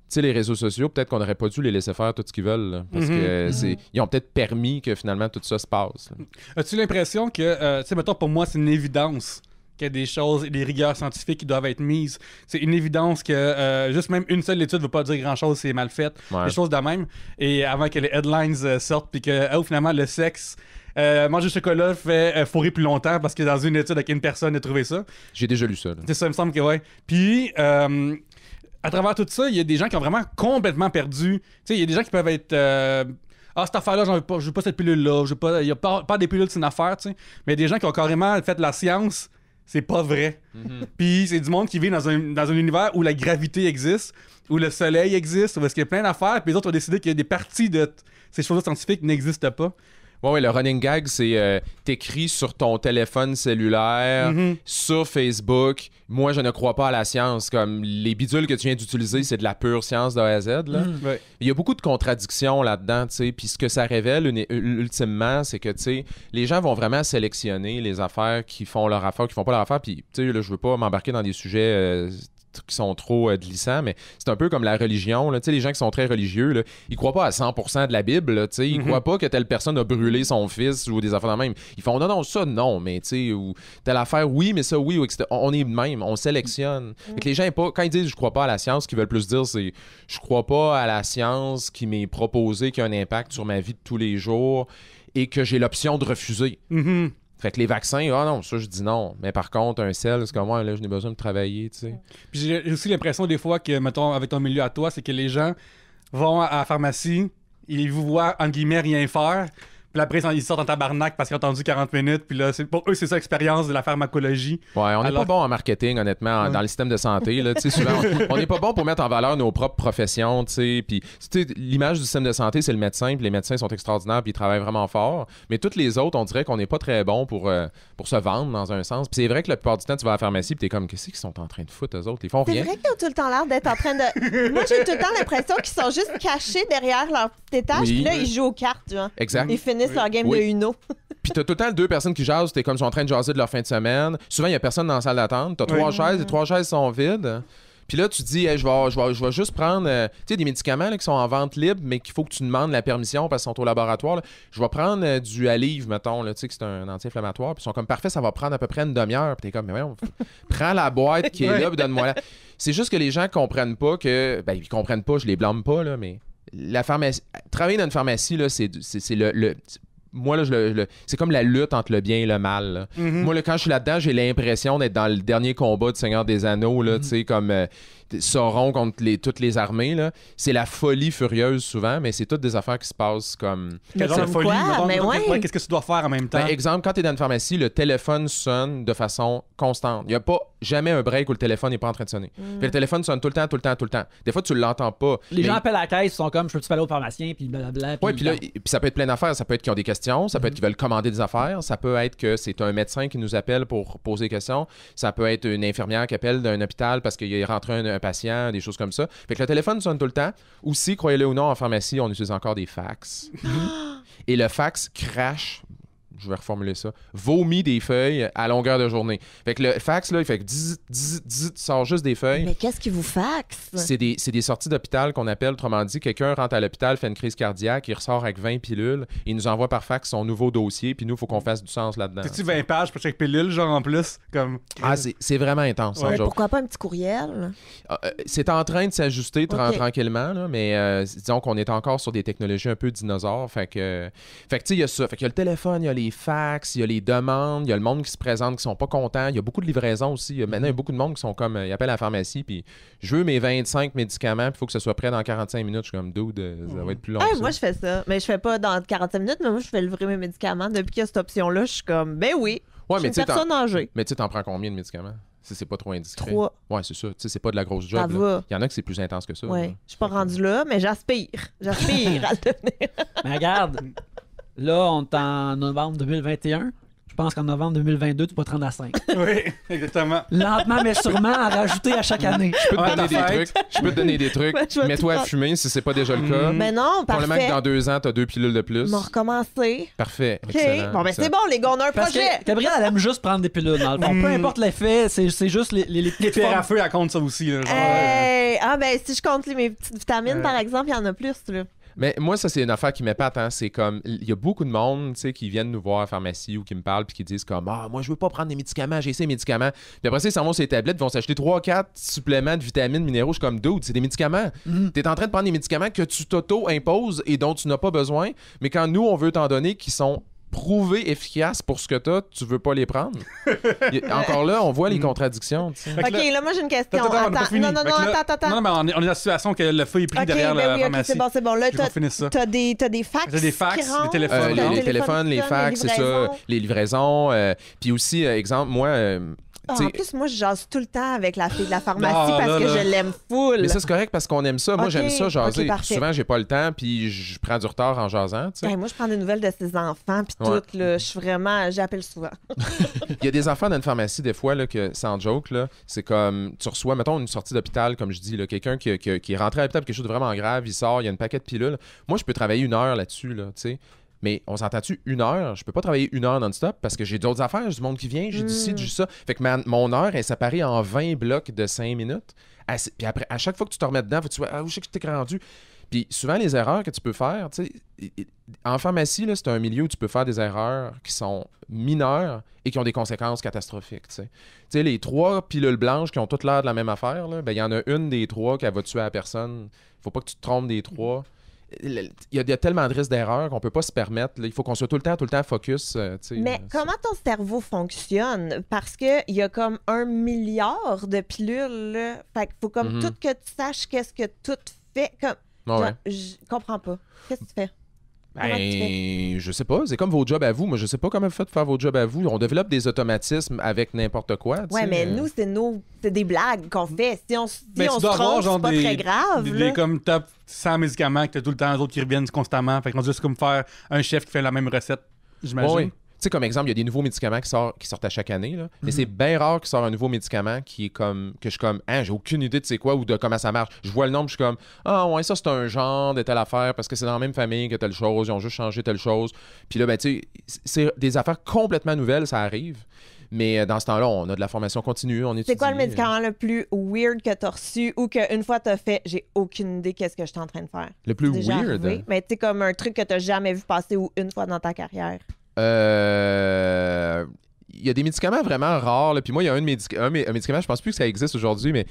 sais, les réseaux sociaux, peut-être qu'on n'aurait pas dû les laisser faire tout ce qu'ils veulent. Là, parce que ils ont peut-être permis que finalement tout ça se passe. Là. As-tu l'impression que, tu sais, mettons, pour moi, c'est une évidence qu'il y a des choses et des rigueurs scientifiques qui doivent être mises. C'est une évidence que juste même une seule étude ne veut pas dire grand-chose, c'est mal fait. Ouais. Des choses de même. Et avant que les headlines sortent, puis que, finalement, le sexe... manger du chocolat fait fourrer plus longtemps parce que dans une étude avec une personne a trouvé ça. J'ai déjà lu ça. Là. C'est ça, il me semble que ouais. Puis, à travers tout ça, il y a des gens qui ont vraiment complètement perdu. Tu sais, il y a des gens qui peuvent être... cette affaire-là, je veux pas cette pilule-là. Il n'y a pas des pilules, c'est une affaire, tu sais. Mais il y a des gens qui ont carrément fait de la science. C'est pas vrai. Puis, c'est du monde qui vit dans un univers où la gravité existe, où le soleil existe, où est-ce qu'il y a plein d'affaires. Puis les autres ont décidé qu'il y a des parties de ces choses scientifiques n'existent pas. Ouais, le running gag, c'est t'écris sur ton téléphone cellulaire, sur Facebook. Moi, je ne crois pas à la science. Comme les bidules que tu viens d'utiliser, c'est de la pure science de A à Z. Là. Ouais. Il y a beaucoup de contradictions là-dedans, tu sais. Puis ce que ça révèle ultimement, c'est que, tu sais, les gens vont vraiment sélectionner les affaires qui font leur affaire, qui font pas leur affaire. Puis, tu sais, là, je veux pas m'embarquer dans des sujets qui sont trop glissants, mais c'est un peu comme la religion. Là. Les gens qui sont très religieux, là, ils croient pas à 100% de la Bible. Là, ils croient pas que telle personne a brûlé son fils ou des affaires de même. Ils font non, ça, non, mais ou telle affaire, oui, mais ça, oui. Ou, etc. On est de même, on sélectionne. Fait que les gens, quand ils disent je crois pas à la science, ce qu'ils veulent plus dire, c'est je crois pas à la science qui m'est proposée, qui a un impact sur ma vie de tous les jours et que j'ai l'option de refuser. Fait que les vaccins, non, ça je dis non. Mais par contre, un sel, c'est comme moi, là, je n'ai besoin de travailler, tu sais. Puis j'ai aussi l'impression des fois que, mettons, avec ton milieu à toi, c'est que les gens vont à la pharmacie, ils vous voient, en guillemets, rien faire. Puis après, ils sortent en tabarnak parce qu'ils ont attendu 40 minutes. Puis là, pour eux, c'est ça l'expérience de la pharmacologie. Ouais, on n'est pas bon en marketing, honnêtement, dans le système de santé. Là, souvent, on n'est pas bon pour mettre en valeur nos propres professions. Puis l'image du système de santé, c'est le médecin. Puis les médecins sont extraordinaires, puis ils travaillent vraiment fort. Mais toutes les autres, on dirait qu'on n'est pas très bon pour se vendre dans un sens. Puis c'est vrai que la plupart du temps, tu vas à la pharmacie, puis t'es comme, qu'est-ce qu'ils sont en train de foutre, eux autres? Ils font rien. C'est vrai qu'ils ont tout le temps l'air d'être en train de. Moi, j'ai tout le temps l'impression qu'ils sont juste cachés derrière leur petit étage, puis là, ils jouent aux cartes, genre. Exact. Ils finissent leur game de Uno. Puis t'as tout le temps 2 personnes qui jasent, t'es comme ils sont en train de jaser de leur fin de semaine. Souvent, il y a personne dans la salle d'attente. T'as 3 chaises, les 3 chaises sont vides. Puis là, tu te dis, hey, je vais juste prendre des médicaments là, qui sont en vente libre, mais qu'il faut que tu demandes la permission parce qu'ils sont au laboratoire. Là. Je vais prendre du Aleve, mettons, là, que c'est un anti-inflammatoire. Puis ils sont comme, parfait, ça va prendre à peu près une demi-heure. Puis t'es comme, mais voyons, prends la boîte qui est là, puis donne-moi-la. C'est juste que les gens comprennent pas que. Ben, ils comprennent pas, je les blâme pas, là, mais la pharmacie. Travailler dans une pharmacie, là, c'est le moi, là, c'est comme la lutte entre le bien et le mal. Moi, là, quand je suis là-dedans, j'ai l'impression d'être dans le dernier combat du Seigneur des Anneaux, là, tu sais, comme Sauron contre toutes les armées. Là. C'est la folie furieuse souvent, mais c'est toutes des affaires qui se passent comme... Quel genre de folie? Qu'est-ce que tu dois faire en même temps? Ben, exemple, quand tu es dans une pharmacie, le téléphone sonne de façon constante. Il n'y a pas jamais un break où le téléphone n'est pas en train de sonner. Puis le téléphone sonne tout le temps. Des fois, tu l'entends pas. Les gens appellent à la caisse, ils sont comme, je peux-tu aller au pharmacien, puis blablabla. Oui, puis là, ça peut être plein d'affaires. Ça peut être qu'ils ont des questions, ça peut être qu'ils veulent commander des affaires, ça peut être que c'est un médecin qui nous appelle pour poser des questions, ça peut être une infirmière qui appelle d'un hôpital parce qu'il est rentré un patient, des choses comme ça. Fait que le téléphone sonne tout le temps. Aussi, croyez-le ou non, en pharmacie, on utilise encore des fax. Et le fax crache, je vais reformuler ça, vomit des feuilles à longueur de journée. Fait que le fax, là, il fait que sort juste des feuilles. Mais qu'est-ce qui vous faxe? C'est des sorties d'hôpital qu'on appelle, autrement dit, quelqu'un rentre à l'hôpital, fait une crise cardiaque, il ressort avec 20 pilules, il nous envoie par fax son nouveau dossier, puis nous, il faut qu'on fasse du sens là-dedans. C'est-tu 20 pages pour chaque pilule, genre en plus? Comme... Ah, c'est vraiment intense. Ouais. Pourquoi pas un petit courriel? C'est en train de s'ajuster tranquillement, là, mais disons qu'on est encore sur des technologies un peu dinosaures. Fait que tu sais, il y a ça. Fait qu'il y a le téléphone, il y a les fax, il y a les demandes, il y a le monde qui se présente qui sont pas contents. Il y a beaucoup de livraisons aussi. Maintenant, il y a beaucoup de monde qui sont comme, ils appellent à la pharmacie, puis je veux mes 25 médicaments, puis il faut que ce soit prêt dans 45 minutes. Je suis comme, dude, ça va être plus long. Moi, je fais ça. Mais je fais pas dans 45 minutes, mais moi, je fais livrer mes médicaments. Depuis qu'il y a cette option-là, je suis comme, ben oui. Ouais, je suis une personne âgée. Mais tu sais, t'en prends combien de médicaments? Si c'est pas trop indiscret. 3. Ouais, c'est ça. Tu sais, c'est pas de la grosse job. Ça va. Il y en a que c'est plus intense que ça. Ouais. Je suis pas rendu là, mais j'aspire. J'aspire à le devenir. Mais regarde, là, on est en novembre 2021. Je pense qu'en novembre 2022, tu peux te rendre à 5. Oui, exactement. Lentement, mais sûrement, à rajouter à chaque année. Je peux te donner des trucs. Mets-toi à fumer si c'est pas déjà le cas. Mais non, parfait. Probablement que dans 2 ans, t'as 2 pilules de plus. On va recommencer. Parfait. OK. Excellent. Bon, ben c'est bon, les gars, on a un Parce projet. que Gabrielle, elle aime juste prendre des pilules, dans le fond. Peu importe l'effet, c'est juste les Les pierres à feu, elle compte ça aussi. Là, genre, Ah, ben si je compte mes petites vitamines, par exemple, il y en a plus, là. Mais moi, ça, c'est une affaire qui m'épate. Hein. C'est comme, il y a beaucoup de monde, tu sais, qui viennent nous voir à la pharmacie ou qui me parlent puis qui disent comme, moi, je veux pas prendre des médicaments, j'ai ces médicaments. Puis après ça, ils s'en vont sur les tablettes, ils vont s'acheter 3-4 suppléments de vitamines, minéraux. Je suis comme, dude, c'est des médicaments. T'es en train de prendre des médicaments que tu t'auto-imposes et dont tu n'as pas besoin. Mais quand nous, on veut t'en donner qui sont prouvés efficaces pour ce que t'as, tu veux pas les prendre. Encore là, on voit les contradictions. T'sais. OK, là, moi, j'ai une question. Attends. Non, mais on est dans la situation que le feu est pris derrière la pharmacie. C'est bon. Là, t'as des fax. T'as des fax, des téléphones. Les téléphones, les fax, c'est ça. Les livraisons. Puis aussi, exemple, moi... en plus, moi, je jase tout le temps avec la fille de la pharmacie parce que je l'aime full. Mais ça, c'est correct parce qu'on aime ça. Moi, j'aime ça jaser. Souvent, j'ai pas le temps puis je prends du retard en jasant. Moi, je prends des nouvelles de ses enfants puis tout. Là, je suis vraiment... J'appelle souvent. Il y a des enfants dans une pharmacie, des fois, là, que sans joke, là, c'est comme... Tu reçois, mettons, une sortie d'hôpital, comme je dis, là, quelqu'un qui est rentré à l'hôpital pour quelque chose de vraiment grave, il sort, il y a une paquet de pilules. Moi, je peux travailler 1 heure là-dessus, là, tu sais. Mais on s'entend-tu 1 heure? Je peux pas travailler 1 heure non-stop parce que j'ai d'autres affaires, j'ai du monde qui vient, j'ai du ci, du ça. Fait que mon heure est séparée en 20 blocs de 5 minutes. Puis après, à chaque fois que tu te remets dedans, tu vois, je sais que je t'ai rendu. Puis souvent, les erreurs que tu peux faire, tu sais, en pharmacie, là, c'est un milieu où tu peux faire des erreurs qui sont mineures et qui ont des conséquences catastrophiques. Tu sais, les 3 pilules blanches qui ont toutes l'air de la même affaire, ben, il y en a une des 3 qui va tuer la personne. Faut pas que tu te trompes des 3. Il y a tellement de risques d'erreur qu'on peut pas se permettre. Là, il faut qu'on soit tout le temps focus. Mais comment ton cerveau fonctionne? Parce qu'il y a comme 1 milliard de pilules. Là. Fait qu'il faut comme tout que tu saches qu'est-ce que tout fait. Comme, je comprends pas. Qu'est-ce que tu fais? Ben, je sais pas. C'est comme vos jobs à vous. Moi, je sais pas comment vous faites pour faire vos jobs à vous. On développe des automatismes avec n'importe quoi. Ouais, mais nous, c'est des blagues qu'on fait. Si on se trompe, c'est pas très grave. Des comme top 100 médicaments que t'as tout le temps, les autres qui reviennent constamment. Fait qu'on dit, c'est comme faire un chef qui fait la même recette, j'imagine. Oui. Tu sais, comme exemple, il y a des nouveaux médicaments qui sortent à chaque année. Là. Mais c'est bien rare qu'il sorte un nouveau médicament qui est comme. Que je suis comme. Ah, j'ai aucune idée de c'est quoi ou de comment ça marche. Je vois le nom, je suis comme. Ah, ouais, ça, c'est un genre de telle affaire parce que c'est dans la même famille que telle chose. Ils ont juste changé telle chose. Puis là, ben, tu sais, c'est des affaires complètement nouvelles, ça arrive. Mais dans ce temps-là, on a de la formation continue, on étudie. C'est quoi le médicament le plus weird que t'as reçu ou qu'une fois t'as fait, j'ai aucune idée qu'est-ce que je suis en train de faire? Le plus déjà weird? Arrivé? Mais tu sais, comme un truc que t'as jamais vu passer ou une fois dans ta carrière. Il y a des médicaments vraiment rares. Là. Puis moi, il y a un médicament, je pense plus que ça existe aujourd'hui, mais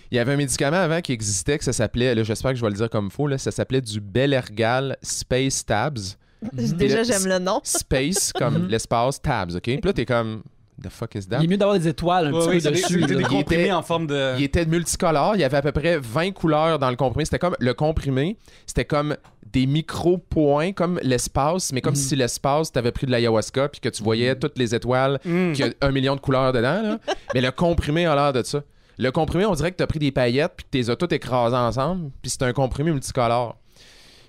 il y avait un médicament avant qui existait que ça s'appelait, là, j'espère que je vais le dire comme il faut, là, ça s'appelait du Belergal Space Tabs. Déjà, j'aime le nom. Space, comme l'espace, Tabs, OK? Puis là, t'es comme... The fuck is that? Il est mieux d'avoir des étoiles un petit peu dessus. Des comprimés en forme de... Il était multicolore. Il y avait à peu près 20 couleurs dans le comprimé. C'était comme le comprimé. C'était comme des micro-points, comme l'espace. Mais comme si l'espace, t'avais pris de l'ayahuasca puis que tu voyais toutes les étoiles, qu'il y a 1 million de couleurs dedans. Là. Mais le comprimé a l'air de ça. Le comprimé, on dirait que t'as pris des paillettes puis que t'es toutes écrasées ensemble. Puis c'est un comprimé multicolore.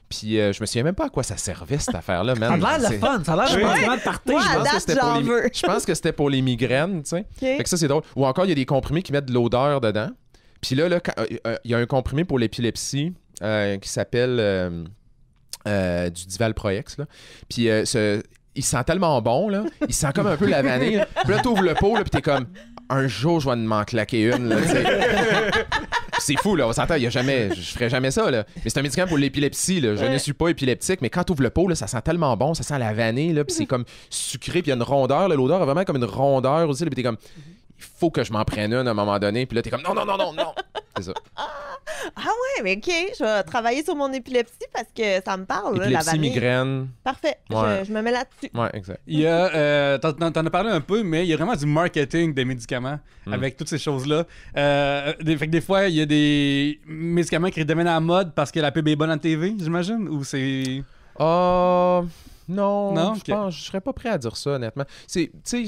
Puis je me souviens même pas à quoi ça servait cette affaire-là, man. Ça a l'air de fun, ça a l'air vraiment de partir. Je pense que c'était pour les migraines, tu sais. Fait que ça, c'est drôle. Ou encore, il y a des comprimés qui mettent de l'odeur dedans. Puis là, il y a un comprimé pour l'épilepsie qui s'appelle du Divalproex, là. Puis il sent tellement bon, là. Il sent comme un peu la vanille. Puis là, t'ouvres le pot, là, puis t'es comme... Un jour, je vais m'en claquer une, là, tu sais. C'est fou, là, on s'entend, je ferais jamais ça, là. Mais c'est un médicament pour l'épilepsie, là. Je ne suis pas épileptique, mais quand tu ouvres le pot, là, ça sent tellement bon, ça sent la vanille, là, puis c'est comme sucré, puis il y a une rondeur, là, l'odeur est vraiment comme une rondeur aussi, là, puis t'es comme, il faut que je m'en prenne une à un moment donné, puis là, t'es comme, non. C'est ça. Ah ouais, mais OK, je vais travailler sur mon épilepsie parce que ça me parle, là, la vanille. Migraine. Parfait, ouais. je me mets là-dessus. Ouais, exact. Il y a, t'en as parlé un peu, mais il y a vraiment du marketing des médicaments avec toutes ces choses-là. Fait que des fois, il y a des médicaments qui deviennent à la mode parce que la pub est bonne à TV, j'imagine, ou c'est... Non, je serais pas prêt à dire ça, honnêtement. Tu sais,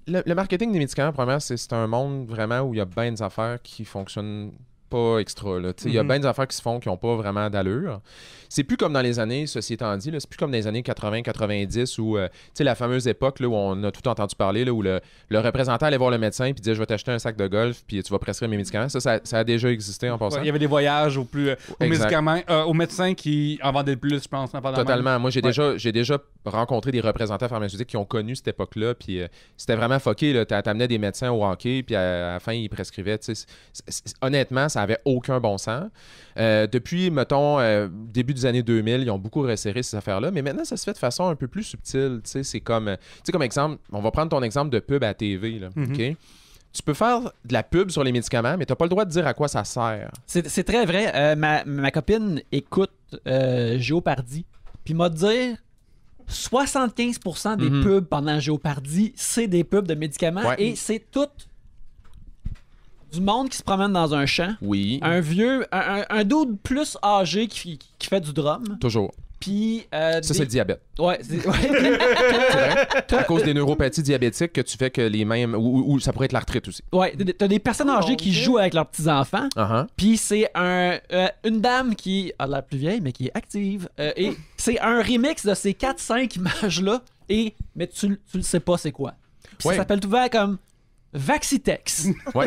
le marketing des médicaments, premièrement, c'est un monde vraiment où il y a bien des affaires qui fonctionnent pas extra. Il y a bien des affaires qui se font qui n'ont pas vraiment d'allure. C'est plus comme dans les années, ceci étant dit, là, c'est plus comme dans les années 80-90 où, la fameuse époque là, où on a tout entendu parler, là, où le représentant allait voir le médecin et disait « Je vais t'acheter un sac de golf puis tu vas prescrire mes médicaments ». Ça a déjà existé en passant. Il y avait des voyages aux médicaments, aux médecins qui en vendaient le plus, je pense. Totalement. Moi, j'ai déjà rencontré des représentants pharmaceutiques qui ont connu cette époque-là, puis c'était vraiment fucké. T'amenais des médecins au hockey, puis à la fin, ils prescrivaient. Honnêtement, ça avait aucun bon sens. Depuis, mettons, début des années 2000, ils ont beaucoup resserré ces affaires-là, mais maintenant, ça se fait de façon un peu plus subtile. C'est comme exemple, on va prendre ton exemple de pub à TV, là, OK? Tu peux faire de la pub sur les médicaments, mais tu n'as pas le droit de dire à quoi ça sert. C'est très vrai. Ma copine écoute Géopardy, puis m'a dit 75% des pubs pendant Géopardy, c'est des pubs de médicaments et c'est tout du monde qui se promène dans un champ. Oui. Un vieux, un dude plus âgé qui fait du drum. Toujours. Puis, c'est le diabète. Ouais. C'est vrai. À cause des neuropathies diabétiques que tu fais que les mêmes... Ou ça pourrait être l'arthrite aussi. Ouais, t'as des personnes âgées qui jouent avec leurs petits-enfants. Puis c'est une dame qui a l'air plus vieille, mais qui est active. Et c'est un remix de ces 4-5 images-là. Mais tu le sais pas c'est quoi. Puis ça s'appelle tout vert comme... Vaxitex. Ouais.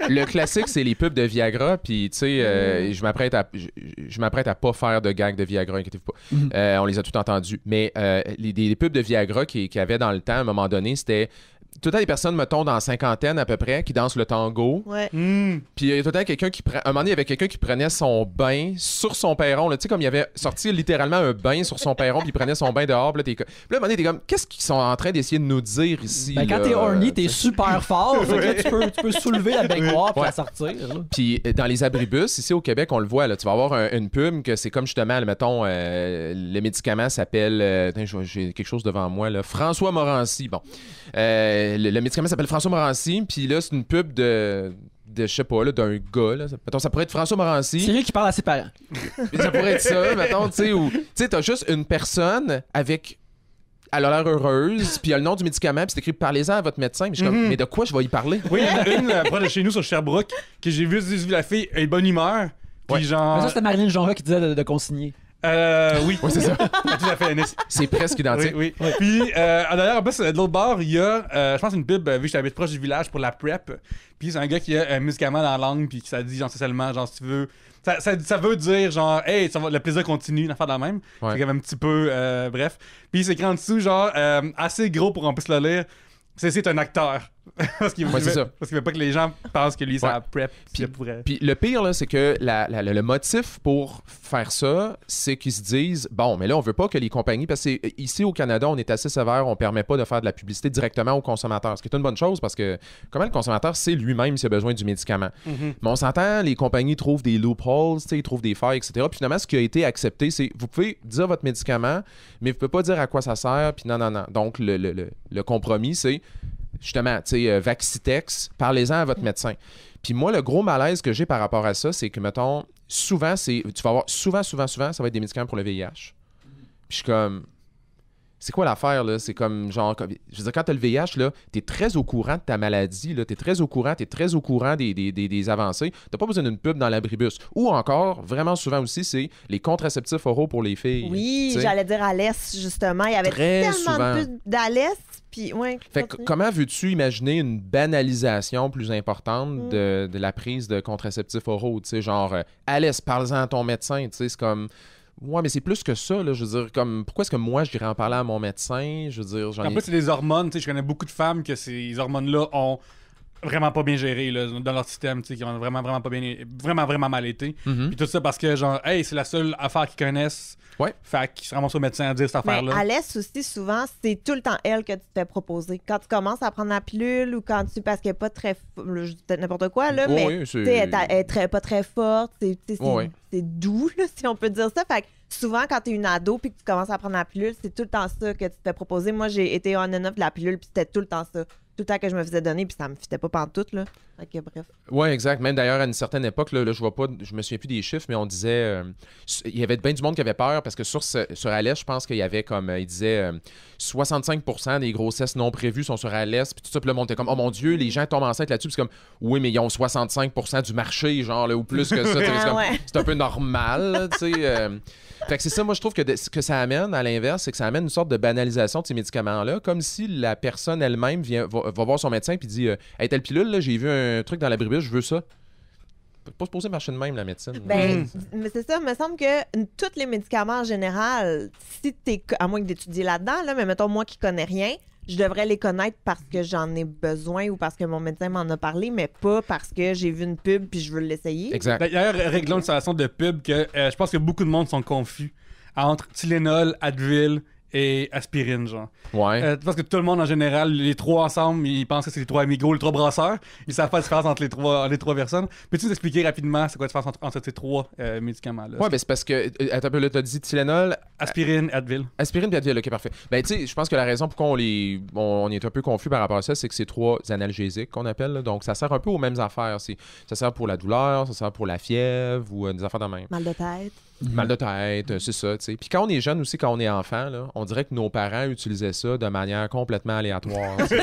Le classique, c'est les pubs de Viagra. Puis, tu sais, je m'apprête à pas faire de gag de Viagra, inquiétez-vous pas. On les a tout entendus. Mais les pubs de Viagra qu'il y avait dans le temps, à un moment donné, c'était tout le temps des personnes, mettons, dans la cinquantaine à peu près, qui dansent le tango. Ouais. Puis il y a tout le temps quelqu'un qui prend... À un moment donné, il y avait quelqu'un qui prenait son bain sur son perron. Tu sais, comme il avait sorti littéralement un bain sur son perron, puis il prenait son bain dehors. Puis là, à un moment donné, t'es comme, qu'est-ce qu'ils sont en train d'essayer de nous dire ici? Ben, quand t'es horny, t'es super fort. Fait que là, tu peux soulever la baignoire puis la sortir. Puis dans les abribus, ici au Québec, on le voit, là, tu vas avoir une pub que c'est comme justement, mettons, le médicament s'appelle... j'ai quelque chose devant moi, là. François Morancy. Bon. Le médicament s'appelle François Morancy, puis là, c'est une pub je sais pas, là, d'un gars. Là. Mettons, ça pourrait être François Morancy. C'est lui qui parle à ses parents. Ça pourrait être ça, mettons, tu sais, ou... Tu sais, t'as juste une personne avec... Elle a l'air heureuse, puis il y a le nom du médicament, puis c'est écrit « Parlez-en à votre médecin », mais je suis comme « Mais de quoi je vais y parler? » Oui, il y en a une proche de chez nous sur Sherbrooke que j'ai vu la fille est de bonne humeur. Puis genre. Mais ça, c'était Marilyn Jonca qui disait de consigner. Oui, c'est ça. Tout à fait, Anis. C'est presque identique. Oui. Puis, d'ailleurs, en plus, de l'autre bord, il y a, je pense, une pub, vu que j'habite proche du village pour la PrEP. Puis, c'est un gars qui a un médicament dans la langue, puis qui ça dit, genre, seulement, genre, si tu veux. Ça veut dire, genre, hey, le plaisir continue, une affaire de la même. Ouais. C'est quand même un petit peu, bref. Puis, c'est écrit en dessous, genre, assez gros pour qu'on puisse le lire. C'est un acteur. Parce qu'il veut pas que les gens pensent que lui, c'est la PrEP. Puis le pire, là, c'est que le motif pour faire ça, c'est qu'ils se disent bon, mais là, on veut pas que les compagnies. Parce que ici au Canada, on est assez sévère, on permet pas de faire de la publicité directement au consommateur. Ce qui est une bonne chose parce que comment le consommateur sait lui-même s'il a besoin du médicament. Mais on s'entend, les compagnies trouvent des loopholes, ils trouvent des failles, etc. Puis finalement, ce qui a été accepté, c'est vous pouvez dire votre médicament, mais vous pouvez pas dire à quoi ça sert. Puis non. Donc, le compromis, c'est justement, tu sais, Vaccitex, parlez-en à votre médecin. Puis moi, le gros malaise que j'ai par rapport à ça, c'est que, mettons, souvent, tu vas avoir souvent, ça va être des médicaments pour le VIH. Puis je suis comme, c'est quoi l'affaire, là? C'est comme, genre, je veux dire, quand t'as le VIH, là, t'es très au courant de ta maladie, là, t'es très au courant des avancées. T'as pas besoin d'une pub dans l'abribus. Ou encore, vraiment souvent aussi, c'est les contraceptifs oraux pour les filles. Oui, t'sais. j'allais dire Alès, justement. Il y avait tellement de pubs d'Alès. Puis, ouais, comment veux-tu imaginer une banalisation plus importante de la prise de contraceptifs oraux? Tu sais, genre, Alès, parle-en à ton médecin. Tu sais, c'est comme... Ouais, mais c'est plus que ça, là. Je veux dire, comme, pourquoi est-ce que moi, je dirais en parler à mon médecin? Je veux dire, en plus, c'est des hormones. Tu sais, je connais beaucoup de femmes que ces hormones-là ont vraiment pas bien géré là, dans leur système, tu sais, qui ont vraiment pas bien, vraiment mal été. Puis tout ça parce que, genre, hey, c'est la seule affaire qu'ils connaissent. Ouais. Fait qu'ils se ramassent au médecin à dire cette affaire-là. Mais Alès aussi, souvent, c'est tout le temps elle que tu te fais proposer. Quand tu commences à prendre la pilule ou quand tu... Parce qu'elle n'est pas très... Je dis peut-être n'importe quoi, là, mais elle est pas très forte. C'est doux, là, si on peut dire ça. Fait que souvent, quand tu es une ado puis que tu commences à prendre la pilule, c'est tout le temps ça que tu te fais proposer. Moi, j'ai été on and off de la pilule puis c'était tout le temps ça. Tout le temps que je me faisais donner, puis ça me fitait pas pantoute, là. Fait que, bref. Oui, exact. Même d'ailleurs, à une certaine époque, là, je me souviens plus des chiffres, mais on disait... il y avait bien du monde qui avait peur, parce que sur Alès, je pense qu'il y avait comme... il disait 65% des grossesses non prévues sont sur Alès, puis tout ça, puis le monde était comme, oh mon Dieu, les gens tombent enceintes là-dessus, puis c'est comme, oui, mais ils ont 65% du marché, genre, là, ou plus que ça. C'est un peu normal, tu sais... Fait que c'est ça, moi, je trouve que ce que ça amène, à l'inverse, c'est que ça amène une sorte de banalisation de ces médicaments-là, comme si la personne elle-même va voir son médecin et dit hey, telle pilule, là, j'ai vu un truc dans l'abribus, je veux ça. Pas se poser marcher de même, la médecine. Ben, mais c'est ça, il me semble que tous les médicaments en général, si t'es, à moins que d'étudier là-dedans, là, mais mettons, moi qui connais rien, je devrais les connaître parce que j'en ai besoin ou parce que mon médecin m'en a parlé, mais pas parce que j'ai vu une pub puis je veux l'essayer. Exact. D'ailleurs, réglons une situation de pub que je pense que beaucoup de monde sont confus entre Tylenol, Advil et aspirine, genre. Ouais. Parce que tout le monde, en général, les trois ensemble, ils pensent que c'est les trois amigos, les trois brasseurs. Ils savent pas la différence entre les trois personnes. Peux-tu nous expliquer rapidement c'est quoi la différence entre ces trois médicaments-là? Ouais, ben c'est parce que... Attends un peu, là, t'as dit Tylenol... Aspirine, Advil. Aspirine et Advil, ok, parfait. Ben, tu sais, je pense que la raison pourquoi on est un peu confus par rapport à ça, c'est que c'est trois analgésiques qu'on appelle, là. Donc, ça sert un peu aux mêmes affaires. Ça sert pour la douleur, ça sert pour la fièvre ou des affaires de même. Mal de tête. Mal de tête, c'est ça, tu sais. Puis quand on est jeune aussi, quand on est enfant, là, on dirait que nos parents utilisaient ça de manière complètement aléatoire. Tu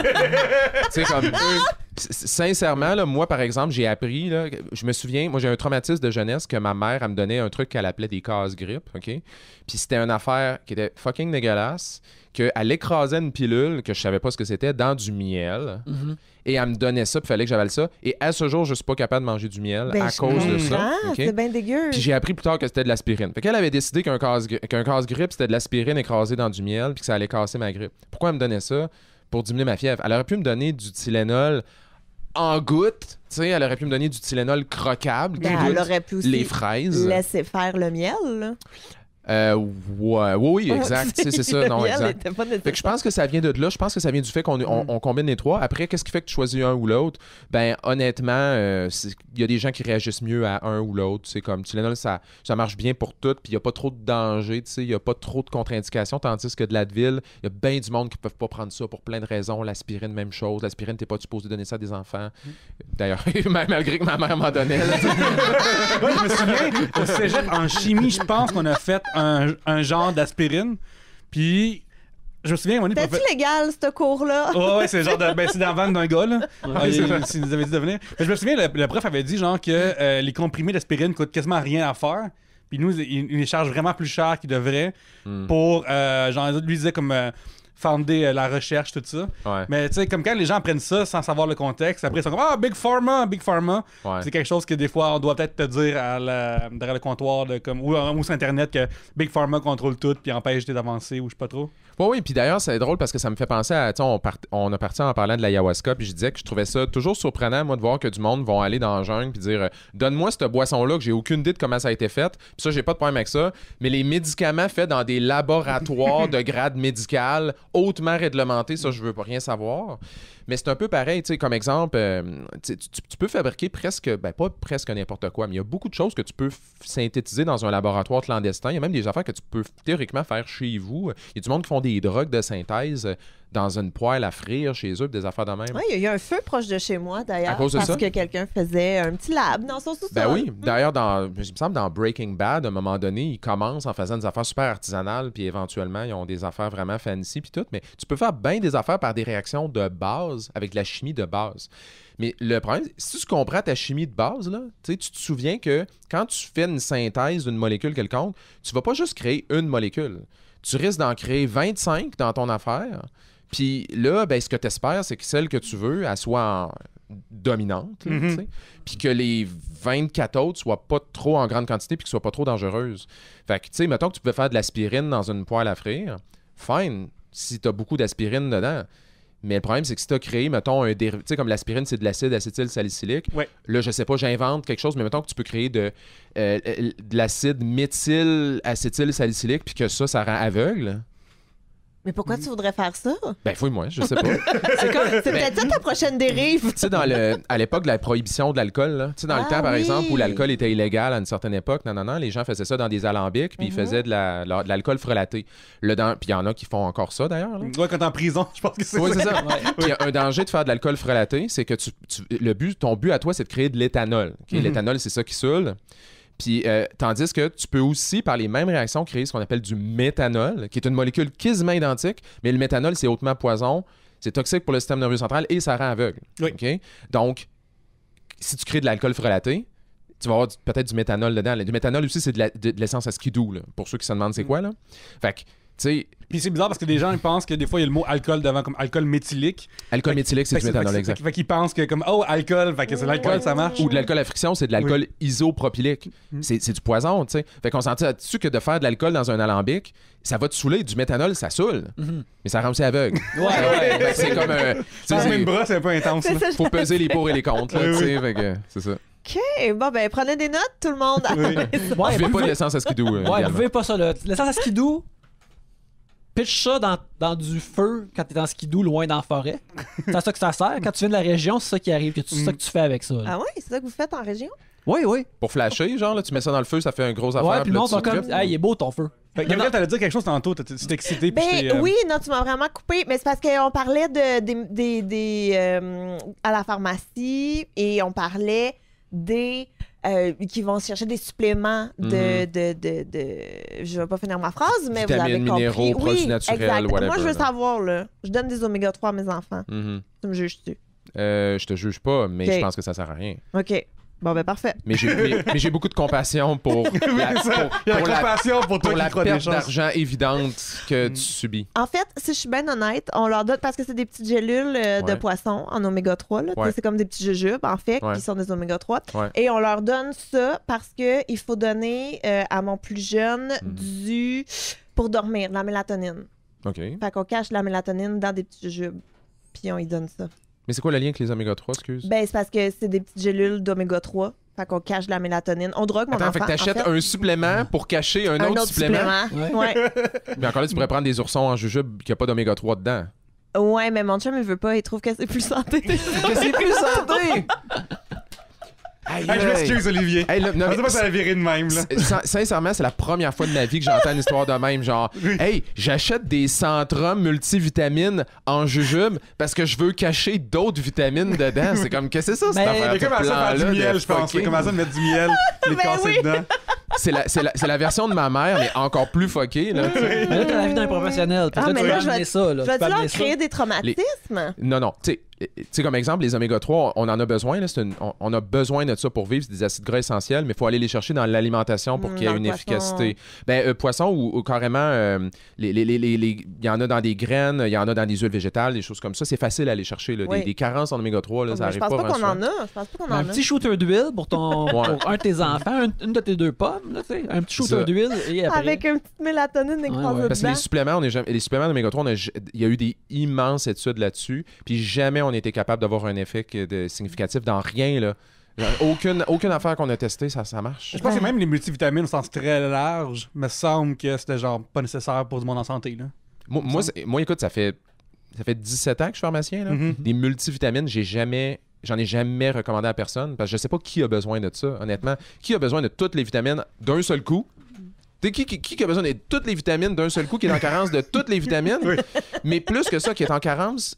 sais, comme... Sincèrement, là, moi, par exemple, j'ai appris, là, je me souviens, moi, j'ai un traumatisme de jeunesse que ma mère, elle me donnait un truc qu'elle appelait des casse-grippe, OK? Puis c'était une affaire qui était fucking dégueulasse, qu'elle écrasait une pilule, que je savais pas ce que c'était, dans du miel. Et elle me donnait ça, puis il fallait que j'avale ça. Et à ce jour, je suis pas capable de manger du miel à cause de ça. Okay? C'est bien dégueu. Puis j'ai appris plus tard que c'était de l'aspirine. Fait qu'elle avait décidé qu'un casse-grippe, c'était de l'aspirine écrasée dans du miel, puis que ça allait casser ma grippe. Pourquoi elle me donnait ça? Pour diminuer ma fièvre. Elle aurait pu me donner du Tylenol en gouttes, tu sais, elle aurait pu me donner du Tylenol croquable, elle aurait pu aussi les fraises. laisser faire le miel, là. Oui, exact. C'est ça, non, exact. Fait que je pense que ça vient de là. Je pense que ça vient du fait qu'on combine les trois. Après, qu'est-ce qui fait que tu choisis un ou l'autre? Ben, honnêtement, il y a des gens qui réagissent mieux à un ou l'autre. C'est comme Tylenol, ça marche bien pour tout, puis il n'y a pas trop de danger, il n'y a pas trop de contre-indications, tandis que de l'Advil, il y a bien du monde qui ne peuvent pas prendre ça pour plein de raisons. L'aspirine, même chose. L'aspirine, t'es pas supposé donner ça à des enfants. D'ailleurs, malgré que ma mère m'en donnait. Moi, je me souviens, au cégep, en chimie, je pense qu'on a fait un genre d'aspirine. Puis, je me souviens, C'était-tu légal, ce cours-là? Ouais, c'est le genre de. Ben, c'est dans la vanne d'un gars, là. S'il nous avait dit de venir. Mais je me souviens, le prof avait dit, genre, que les comprimés d'aspirine coûtent quasiment rien à faire. Puis nous, ils les chargent vraiment plus cher qu'ils devraient pour. Genre, les autres lui disaient comme. Fonder la recherche, tout ça. Ouais. Mais tu sais, comme quand les gens prennent ça sans savoir le contexte, après ils sont comme Big Pharma. Ouais. C'est quelque chose que des fois on doit peut-être te dire derrière le comptoir ou sur Internet que Big Pharma contrôle tout puis empêche d'avancer ou je sais pas trop. Oui, puis d'ailleurs, c'est drôle parce que ça me fait penser à. On a parti en parlant de l'ayahuasca, puis je disais que je trouvais ça toujours surprenant, moi, de voir que du monde vont aller dans la jungle puis dire donne-moi cette boisson-là, que j'ai aucune idée de comment ça a été fait. Puis ça, j'ai pas de problème avec ça. Mais les médicaments faits dans des laboratoires de grade médical, hautement réglementés, ça, je veux pas rien savoir. Mais c'est un peu pareil, tu sais, comme exemple, tu peux fabriquer presque, pas presque n'importe quoi, mais il y a beaucoup de choses que tu peux synthétiser dans un laboratoire clandestin. Il y a même des affaires que tu peux théoriquement faire chez vous. Il y a du monde qui font des drogues de synthèse dans une poêle à frire chez eux, des affaires de même. Oui, il y a un feu proche de chez moi, d'ailleurs, à cause de parce ça? Que quelqu'un faisait un petit lab dans son sous-sol. Ben oui, d'ailleurs, il me semble dans Breaking Bad, à un moment donné, ils commencent en faisant des affaires super artisanales, puis éventuellement, ils ont des affaires vraiment fancy, puis tout, mais tu peux faire bien des affaires par des réactions de base, avec de la chimie de base. Mais le problème, si tu comprends ta chimie de base, là, tu te souviens que quand tu fais une synthèse d'une molécule quelconque, tu vas pas juste créer une molécule. Tu risques d'en créer 25 dans ton affaire. Puis là, ben, ce que tu espères, c'est que celle que tu veux, elle soit dominante. Puis que les 24 autres soient pas trop en grande quantité puis qu'elles soient pas trop dangereuses. Fait que, tu sais, mettons que tu peux faire de l'aspirine dans une poêle à frire. Fine, si tu as beaucoup d'aspirine dedans. Mais le problème, c'est que si tu as créé, mettons, un dérivé, tu sais, comme l'aspirine, c'est de l'acide acétylsalicylique. Ouais. Là, je sais pas, j'invente quelque chose, mais mettons que tu peux créer de l'acide méthylacétylsalicylique, puis que ça rend aveugle. Mais pourquoi tu voudrais faire ça? Ben, fouille-moi, je sais pas. C'est peut-être ça ta prochaine dérive. Tu sais, à l'époque de la prohibition de l'alcool, là, tu sais, dans le temps, par exemple, où l'alcool était illégal à une certaine époque, non, les gens faisaient ça dans des alambics, puis ils faisaient de l'alcool frelaté. Puis il y en a qui font encore ça, d'ailleurs. Là. Ouais, quand t'es en prison, je pense que c'est ça. Oui, c'est ça. Puis un danger de faire de l'alcool frelaté, c'est que ton but à toi, c'est de créer de l'éthanol. Okay? L'éthanol, c'est ça qui saoule. Puis, tandis que tu peux aussi, par les mêmes réactions, créer ce qu'on appelle du méthanol, qui est une molécule quasiment identique, mais le méthanol, c'est hautement poison, c'est toxique pour le système nerveux central et ça rend aveugle. Oui. Okay? Donc, si tu crées de l'alcool frelaté, tu vas avoir peut-être du méthanol dedans. Du méthanol aussi, c'est de l'essence à skidoo, là, pour ceux qui se demandent c'est quoi. Là. Fait que, tu sais... Puis c'est bizarre parce que des gens ils pensent que des fois il y a le mot alcool devant comme alcool méthylique. Alcool méthylique, c'est du méthanol, exact. Fait qu'ils pensent que comme alcool, fait que c'est l'alcool, ça marche. Ou de l'alcool à friction, c'est de l'alcool isopropylique. C'est du poison, tu sais. Fait qu'on s'entend là-dessus que de faire de l'alcool dans un alambic, ça va te saouler. Du méthanol, ça saule. Mais ça rend aussi aveugle. Ouais. C'est comme une brosse, c'est un peu intense. Faut peser les pour et les contre, là, tu sais. Fait que c'est ça. OK, bon, ben prenez des notes, tout le monde. Je veux pas de l'essence à skidoo. Ouais, vous buvez pas ça, là. L'essence à skidoo, pitch ça dans du feu quand t'es en skidoo loin dans la forêt. C'est à ça que ça sert. Quand tu viens de la région, c'est ça qui arrive. C'est ça que tu fais avec ça. Là. Ah ouais, c'est ça que vous faites en région? Oui. Pour flasher, genre, là, tu mets ça dans le feu, ça fait un gros affaire. Ouais, puis le monde sont comme, il est beau ton feu. Gabriel, t'allais dire quelque chose tantôt, t'es excité. Oui, non, tu m'as vraiment coupé. Mais c'est parce qu'on parlait à la pharmacie et on parlait des qui vont chercher des suppléments de je vais pas finir ma phrase, mais vitamines, vous avez compris. Minéraux, produits naturels, exact. whatever. Moi, je veux savoir, là. Je donne des oméga 3 à mes enfants. Tu me juges-tu? Je te juge pas, mais je pense que ça sert à rien. OK. Bon, ben parfait. Mais j'ai beaucoup de compassion pour la perte d'argent évidente que tu subis. En fait, si je suis bien honnête, on leur donne, parce que c'est des petites gélules de poisson en oméga 3, là, c'est comme des petits jujubes, en fait, qui sont des oméga 3. Ouais. Et on leur donne ça parce qu'il faut donner à mon plus jeune pour dormir, de la mélatonine. OK. Fait qu'on cache la mélatonine dans des petits jujubes, puis on y donne ça. Mais c'est quoi le lien avec les oméga 3, excuse? Ben, c'est parce que c'est des petites gélules d'oméga 3. Fait qu'on cache de la mélatonine. On drogue mon Attends, enfant. fait que t'achètes en fait. un supplément pour cacher un autre supplément. Ouais. Mais encore là, tu pourrais prendre des oursons en jujube qui a pas d'oméga 3 dedans. Ouais, mais mon chum, il veut pas. Il trouve que c'est plus santé. Que c'est plus santé! Aïe, Hey, je m'excuse, Olivier. Hey, là, non, Je sais mais pas si ça a viré de même, là. sincèrement, c'est la première fois de ma vie que j'entends une histoire de même. Genre, hey, j'achète des Centrum multivitamines en jujube parce que je veux cacher d'autres vitamines dedans. C'est comme, qu'est-ce que c'est ça, cette affaire? Il a commencé à faire du miel, je pense. Il a commencé à mettre du miel, les casser dedans. C'est la version de ma mère, mais encore plus fuckée. Là, Mais là, t'as la vie d'un professionnel. Puis Ah, là, mais tu là, vas je amener ça. Là. Je vais Tu peux leur amener ça. créer des traumatismes. Non, tu sais, comme exemple, les oméga 3, on en a besoin. Là, on a besoin de ça pour vivre. C'est des acides gras essentiels, mais il faut aller les chercher dans l'alimentation pour qu'il y ait Dans une le poisson. efficacité. Poisson ou carrément, il y en a dans des graines, il y en a dans des huiles végétales, des choses comme ça. C'est facile à aller chercher. Là, Oui. des carences en oméga 3, là, ça Je arrive pense pas vraiment qu'on souvent. en a. Je pense pas qu'on en Un a. petit shooter d'huile pour Ouais. pour un de tes enfants, une de tes 2 pommes, là, tu sais, un petit Ça. shooter d'huile et après. Avec une petite mélatonine écrasée ouais. Parce que dedans. les suppléments d'oméga 3, il y a eu des immenses études là-dessus, puis jamais on a été capable d'avoir un effet significatif dans rien. Là. Genre, aucune affaire qu'on a testée, ça marche. Je pense que même les multivitamines au sens très large, me semble que c'était genre pas nécessaire pour du monde en santé, là. Moi, écoute, ça fait 17 ans que je suis pharmacien. Là. Mhm. Des multivitamines, j'en ai jamais recommandé à personne, parce que je sais pas qui a besoin de ça, honnêtement. Qui a besoin de toutes les vitamines d'un seul coup? Qui a besoin de toutes les vitamines d'un seul coup, qui est en carence de toutes les vitamines? Oui. Mais plus que ça, qui est en carence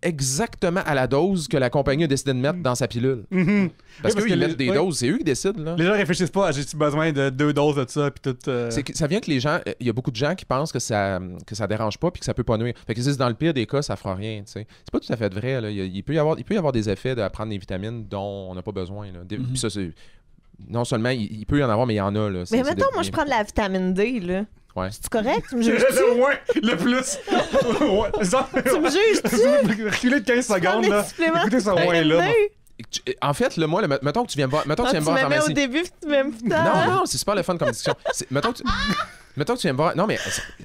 exactement à la dose que la compagnie a décidé de mettre dans sa pilule. Mhm. Parce Oui, qu'eux, ils mettent des oui. doses, c'est eux qui décident. Là. Les gens réfléchissent pas à j'ai-tu besoin de 2 doses de ça, puis tout. Ça vient que les gens, il y a beaucoup de gens qui pensent que ça dérange pas puis que ça peut pas nuire. Fait qu'ils disent dans le pire des cas, ça fera rien. T'sais. C'est pas tout à fait vrai. Là. Il peut y avoir des effets de prendre des vitamines dont on n'a pas besoin. Là. Puis ça, c'est. Non seulement il peut y en avoir, mais il y en a. Là. Mais mettons, moi, je prends de la vitamine D, là. Ouais. C'est correct? Tu me juges-tu? Ouais, le plus. Ouais. Genre, Tu me juges-tu? reculer de 15 Prends secondes, des là. suppléments Écoutez ce de ouais-là. vitamine D? En fait, là, moi, mettons que tu viens me voir, Ah, tu en me mets au pharmacie. début, puis tu m'aimes tout Non, c'est super le fun comme discussion. Mettons que tu viens me voir. Non, mais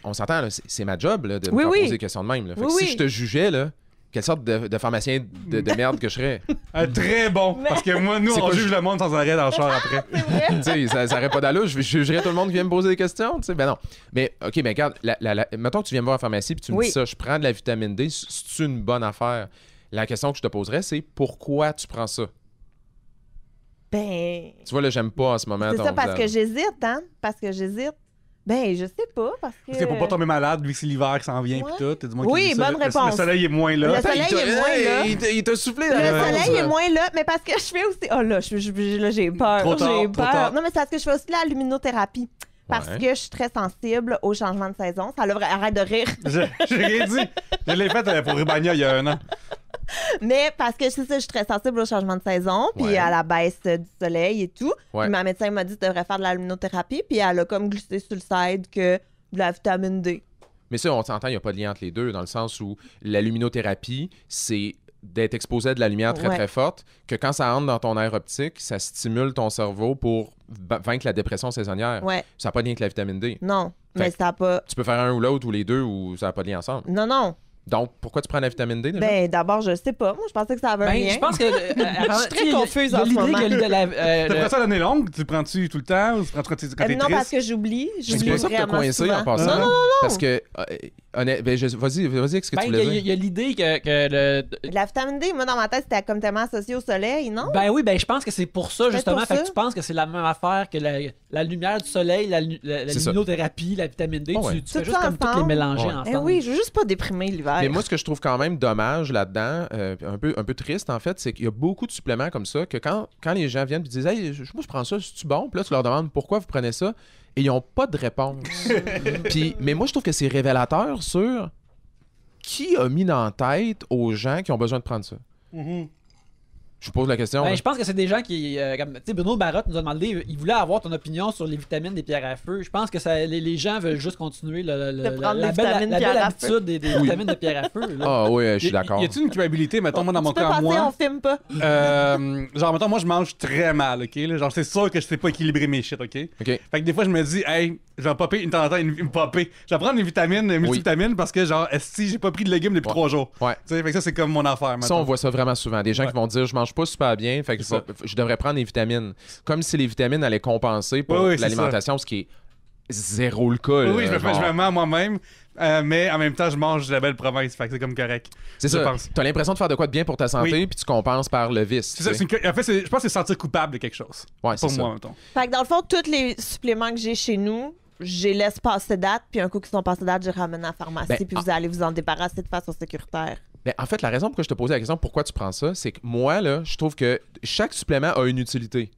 on s'entend, là, c'est ma job là, de me Oui, faire oui. poser des questions de même. Là. Fait que Oui, si oui. je te jugeais, là, quelle sorte de pharmacien de merde que je serais? Très bon. Parce que moi, nous, C'est on quoi, juge le monde sans arrêt dans le char après. C'est vrai. Tu sais, ça n'aurait pas d'allure. Je jugerais tout le monde qui vient me poser des questions. Tu sais, ben non. Mais, OK, mais regarde, mettons que tu viens me voir en pharmacie puis tu me Oui. dis ça, je prends de la vitamine D, c'est une bonne affaire. La question que je te poserais, c'est pourquoi tu prends ça? Ben, Tu vois, là, j'aime pas en ce moment c'est ton ça, parce que visage. j'hésite, hein? Parce que j'hésite. Ben, je sais pas, parce que... Parce que pour pas tomber malade, vu que c'est l'hiver qui s'en vient, Ouais. pis tout. T'as du moins Oui, qui dit bonne Le réponse. soleil est moins là. Le Attends, soleil est moins là. Il t'a soufflé Le la réponse, soleil est là. moins là, mais parce que je fais aussi... Oh là, là j'ai peur. Trop tard, J'ai trop peur. tard. Non, mais c'est parce que je fais aussi la luminothérapie. Parce Ouais. que je suis très sensible au changement de saison. Ça arrête de rire. J'ai rien dit. Je l'ai fait pour Ribania il y a 1 an. Mais parce que c'est ça, je suis très sensible au changement de saison, puis Ouais. à la baisse du soleil et tout. Ouais. Puis ma médecin m'a dit que je devrais faire de la luminothérapie, puis elle a comme glissé sur le side que de la vitamine D. Mais ça, on s'entend, il n'y a pas de lien entre les deux, dans le sens où la luminothérapie, c'est d'être exposé à de la lumière très, Ouais. très forte, que quand ça entre dans ton aire optique, ça stimule ton cerveau pour vaincre la dépression saisonnière. Ouais, Ça n'a pas de lien avec la vitamine D. non, Fait mais que- ça n'a pas... Tu peux faire un ou l'autre, ou les deux, ou ça n'a pas de lien ensemble. Non, non. Donc, pourquoi tu prends la vitamine D, déjà? Ben, d'abord, je sais pas. Moi, je pensais que ça avait un Ben, lien. je pense que. Je suis très confuse en ce moment. Tu prends ça l'année longue? Tu prends-tu tout le temps? Ou tu prends quand t'es Non, parce triste? que j'oublie. C'est J'oublie pas ça que t'as vraiment coincé souvent. en passant. Non, non, Parce que, vas-y, qu'est-ce que tu voulais il dire? y a l'idée que le. La vitamine D, moi, dans ma tête, c'était comme tellement associé au soleil, non? Ben oui, ben je pense que c'est pour ça, Peut-être justement. pour Fait ça. que tu penses que c'est la même affaire que la lumière du soleil, la C'est ça. luminothérapie, la vitamine D. Oh ouais. Tu fais Tout juste ça comme toutes les ensemble. mélanger Ouais. ensemble. Eh oui, je veux juste pas déprimer l'hiver. Mais moi, ce que je trouve quand même dommage là-dedans, un peu triste en fait, c'est qu'il y a beaucoup de suppléments comme ça que quand les gens viennent et disent « Hey, moi je prends ça, c'est-tu bon? » Puis là, tu leur demandes « Pourquoi vous prenez ça? » Et ils n'ont pas de réponse. Mais moi, je trouve que c'est révélateur sur qui a mis dans la tête aux gens qui ont besoin de prendre ça. Mhm. Je vous pose la question. Ben, là. je pense que c'est des gens qui. Comme, tu sais, Bruno Barotte nous a demandé, il voulait avoir ton opinion sur les vitamines des pierres à feu. Je pense que les gens veulent juste continuer De prendre la les belle, vitamines la belle pierres à feu. habitude des vitamines de pierres à feu. là. Ah oui, je suis d'accord. Y a-tu une culpabilité? Mettons, moi, dans mon Tu peux cas, passer, on moi. filme pas. Genre, mettons, moi, je mange très mal, OK? Là, genre, c'est sûr que je sais pas équilibrer mes shit, OK? OK. Fait que des fois, je me dis, hey, je vais popper une temps en temps, une popper. Je vais prendre des vitamines, multivitamines, parce que, genre, si j'ai pas pris de légumes depuis 3 jours. Ouais. Tu sais, fait que ça, c'est comme mon affaire, Ça, maintenant. on voit ça vraiment souvent. Des gens Ouais. qui vont dire je mange mange pas super bien, fait que je devrais prendre des vitamines. Comme si les vitamines allaient compenser pour l'alimentation, ce qui est zéro le cas. Oui, je me mens moi-même, mais en même temps, je mange de la belle province, fait que c'est comme correct. C'est ça. Tu as l'impression de faire de quoi de bien pour ta santé, puis tu compenses par le vice. C'est ça, en fait, je pense que c'est sentir coupable de quelque chose. Ouais, pour c'est moi, ça. mettons. Fait que dans le fond, tous les suppléments que j'ai chez nous, je les laisse passer date, puis un coup qu'ils sont passés date, je les ramène à la pharmacie, puis vous allez vous en débarrasser de façon sécuritaire. Ben, en fait, la raison pourquoi je te posais la question pourquoi tu prends ça, c'est que moi, là, je trouve que chaque supplément a une utilité.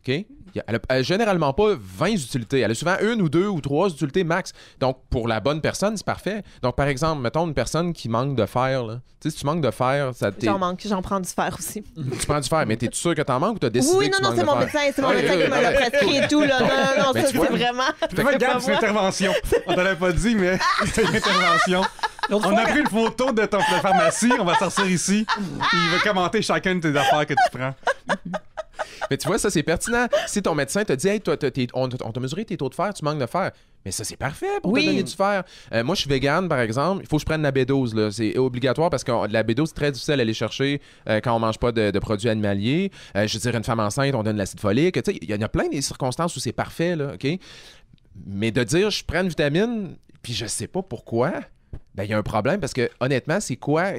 OK? Elle a généralement pas 20 utilités. Elle a souvent 1 ou 2 ou 3 utilités max. Donc, pour la bonne personne, c'est parfait. Donc, par exemple, mettons une personne qui manque de fer. Là. Tu sais, si tu manques de fer, ça j'en prends du fer aussi. Tu prends du fer, mais t'es sûr que t'en manques ou t'as décidé oui, que tu non, manques c'est de mon fer? médecin. C'est mon médecin qui me l'a prescrit et tout. Là. Non, Ben, ça, c'est vraiment... C'est une intervention. On t'en a pas dit, mais c'est une intervention. On a pris une photo de ton pharmacie, on va sortir ici, puis il va commenter chacune de tes affaires que tu prends. Mais tu vois, ça, c'est pertinent. Si ton médecin te dit, hey, toi, on t'a mesuré tes taux de fer, tu manques de fer. Mais ça, c'est parfait pour te donner du fer. Moi, je suis vegan, par exemple. Il faut que je prenne la B12. Là. C'est obligatoire parce que la B12, c'est très difficile à aller chercher quand on mange pas de produits animaliers. Je veux dire, une femme enceinte, on donne de l'acide folique. Tu sais, il y a plein de circonstances où c'est parfait, là, OK? Mais de dire, je prends une vitamine, puis je sais pas pourquoi... Ben, il y a un problème parce que, honnêtement, c'est quoi?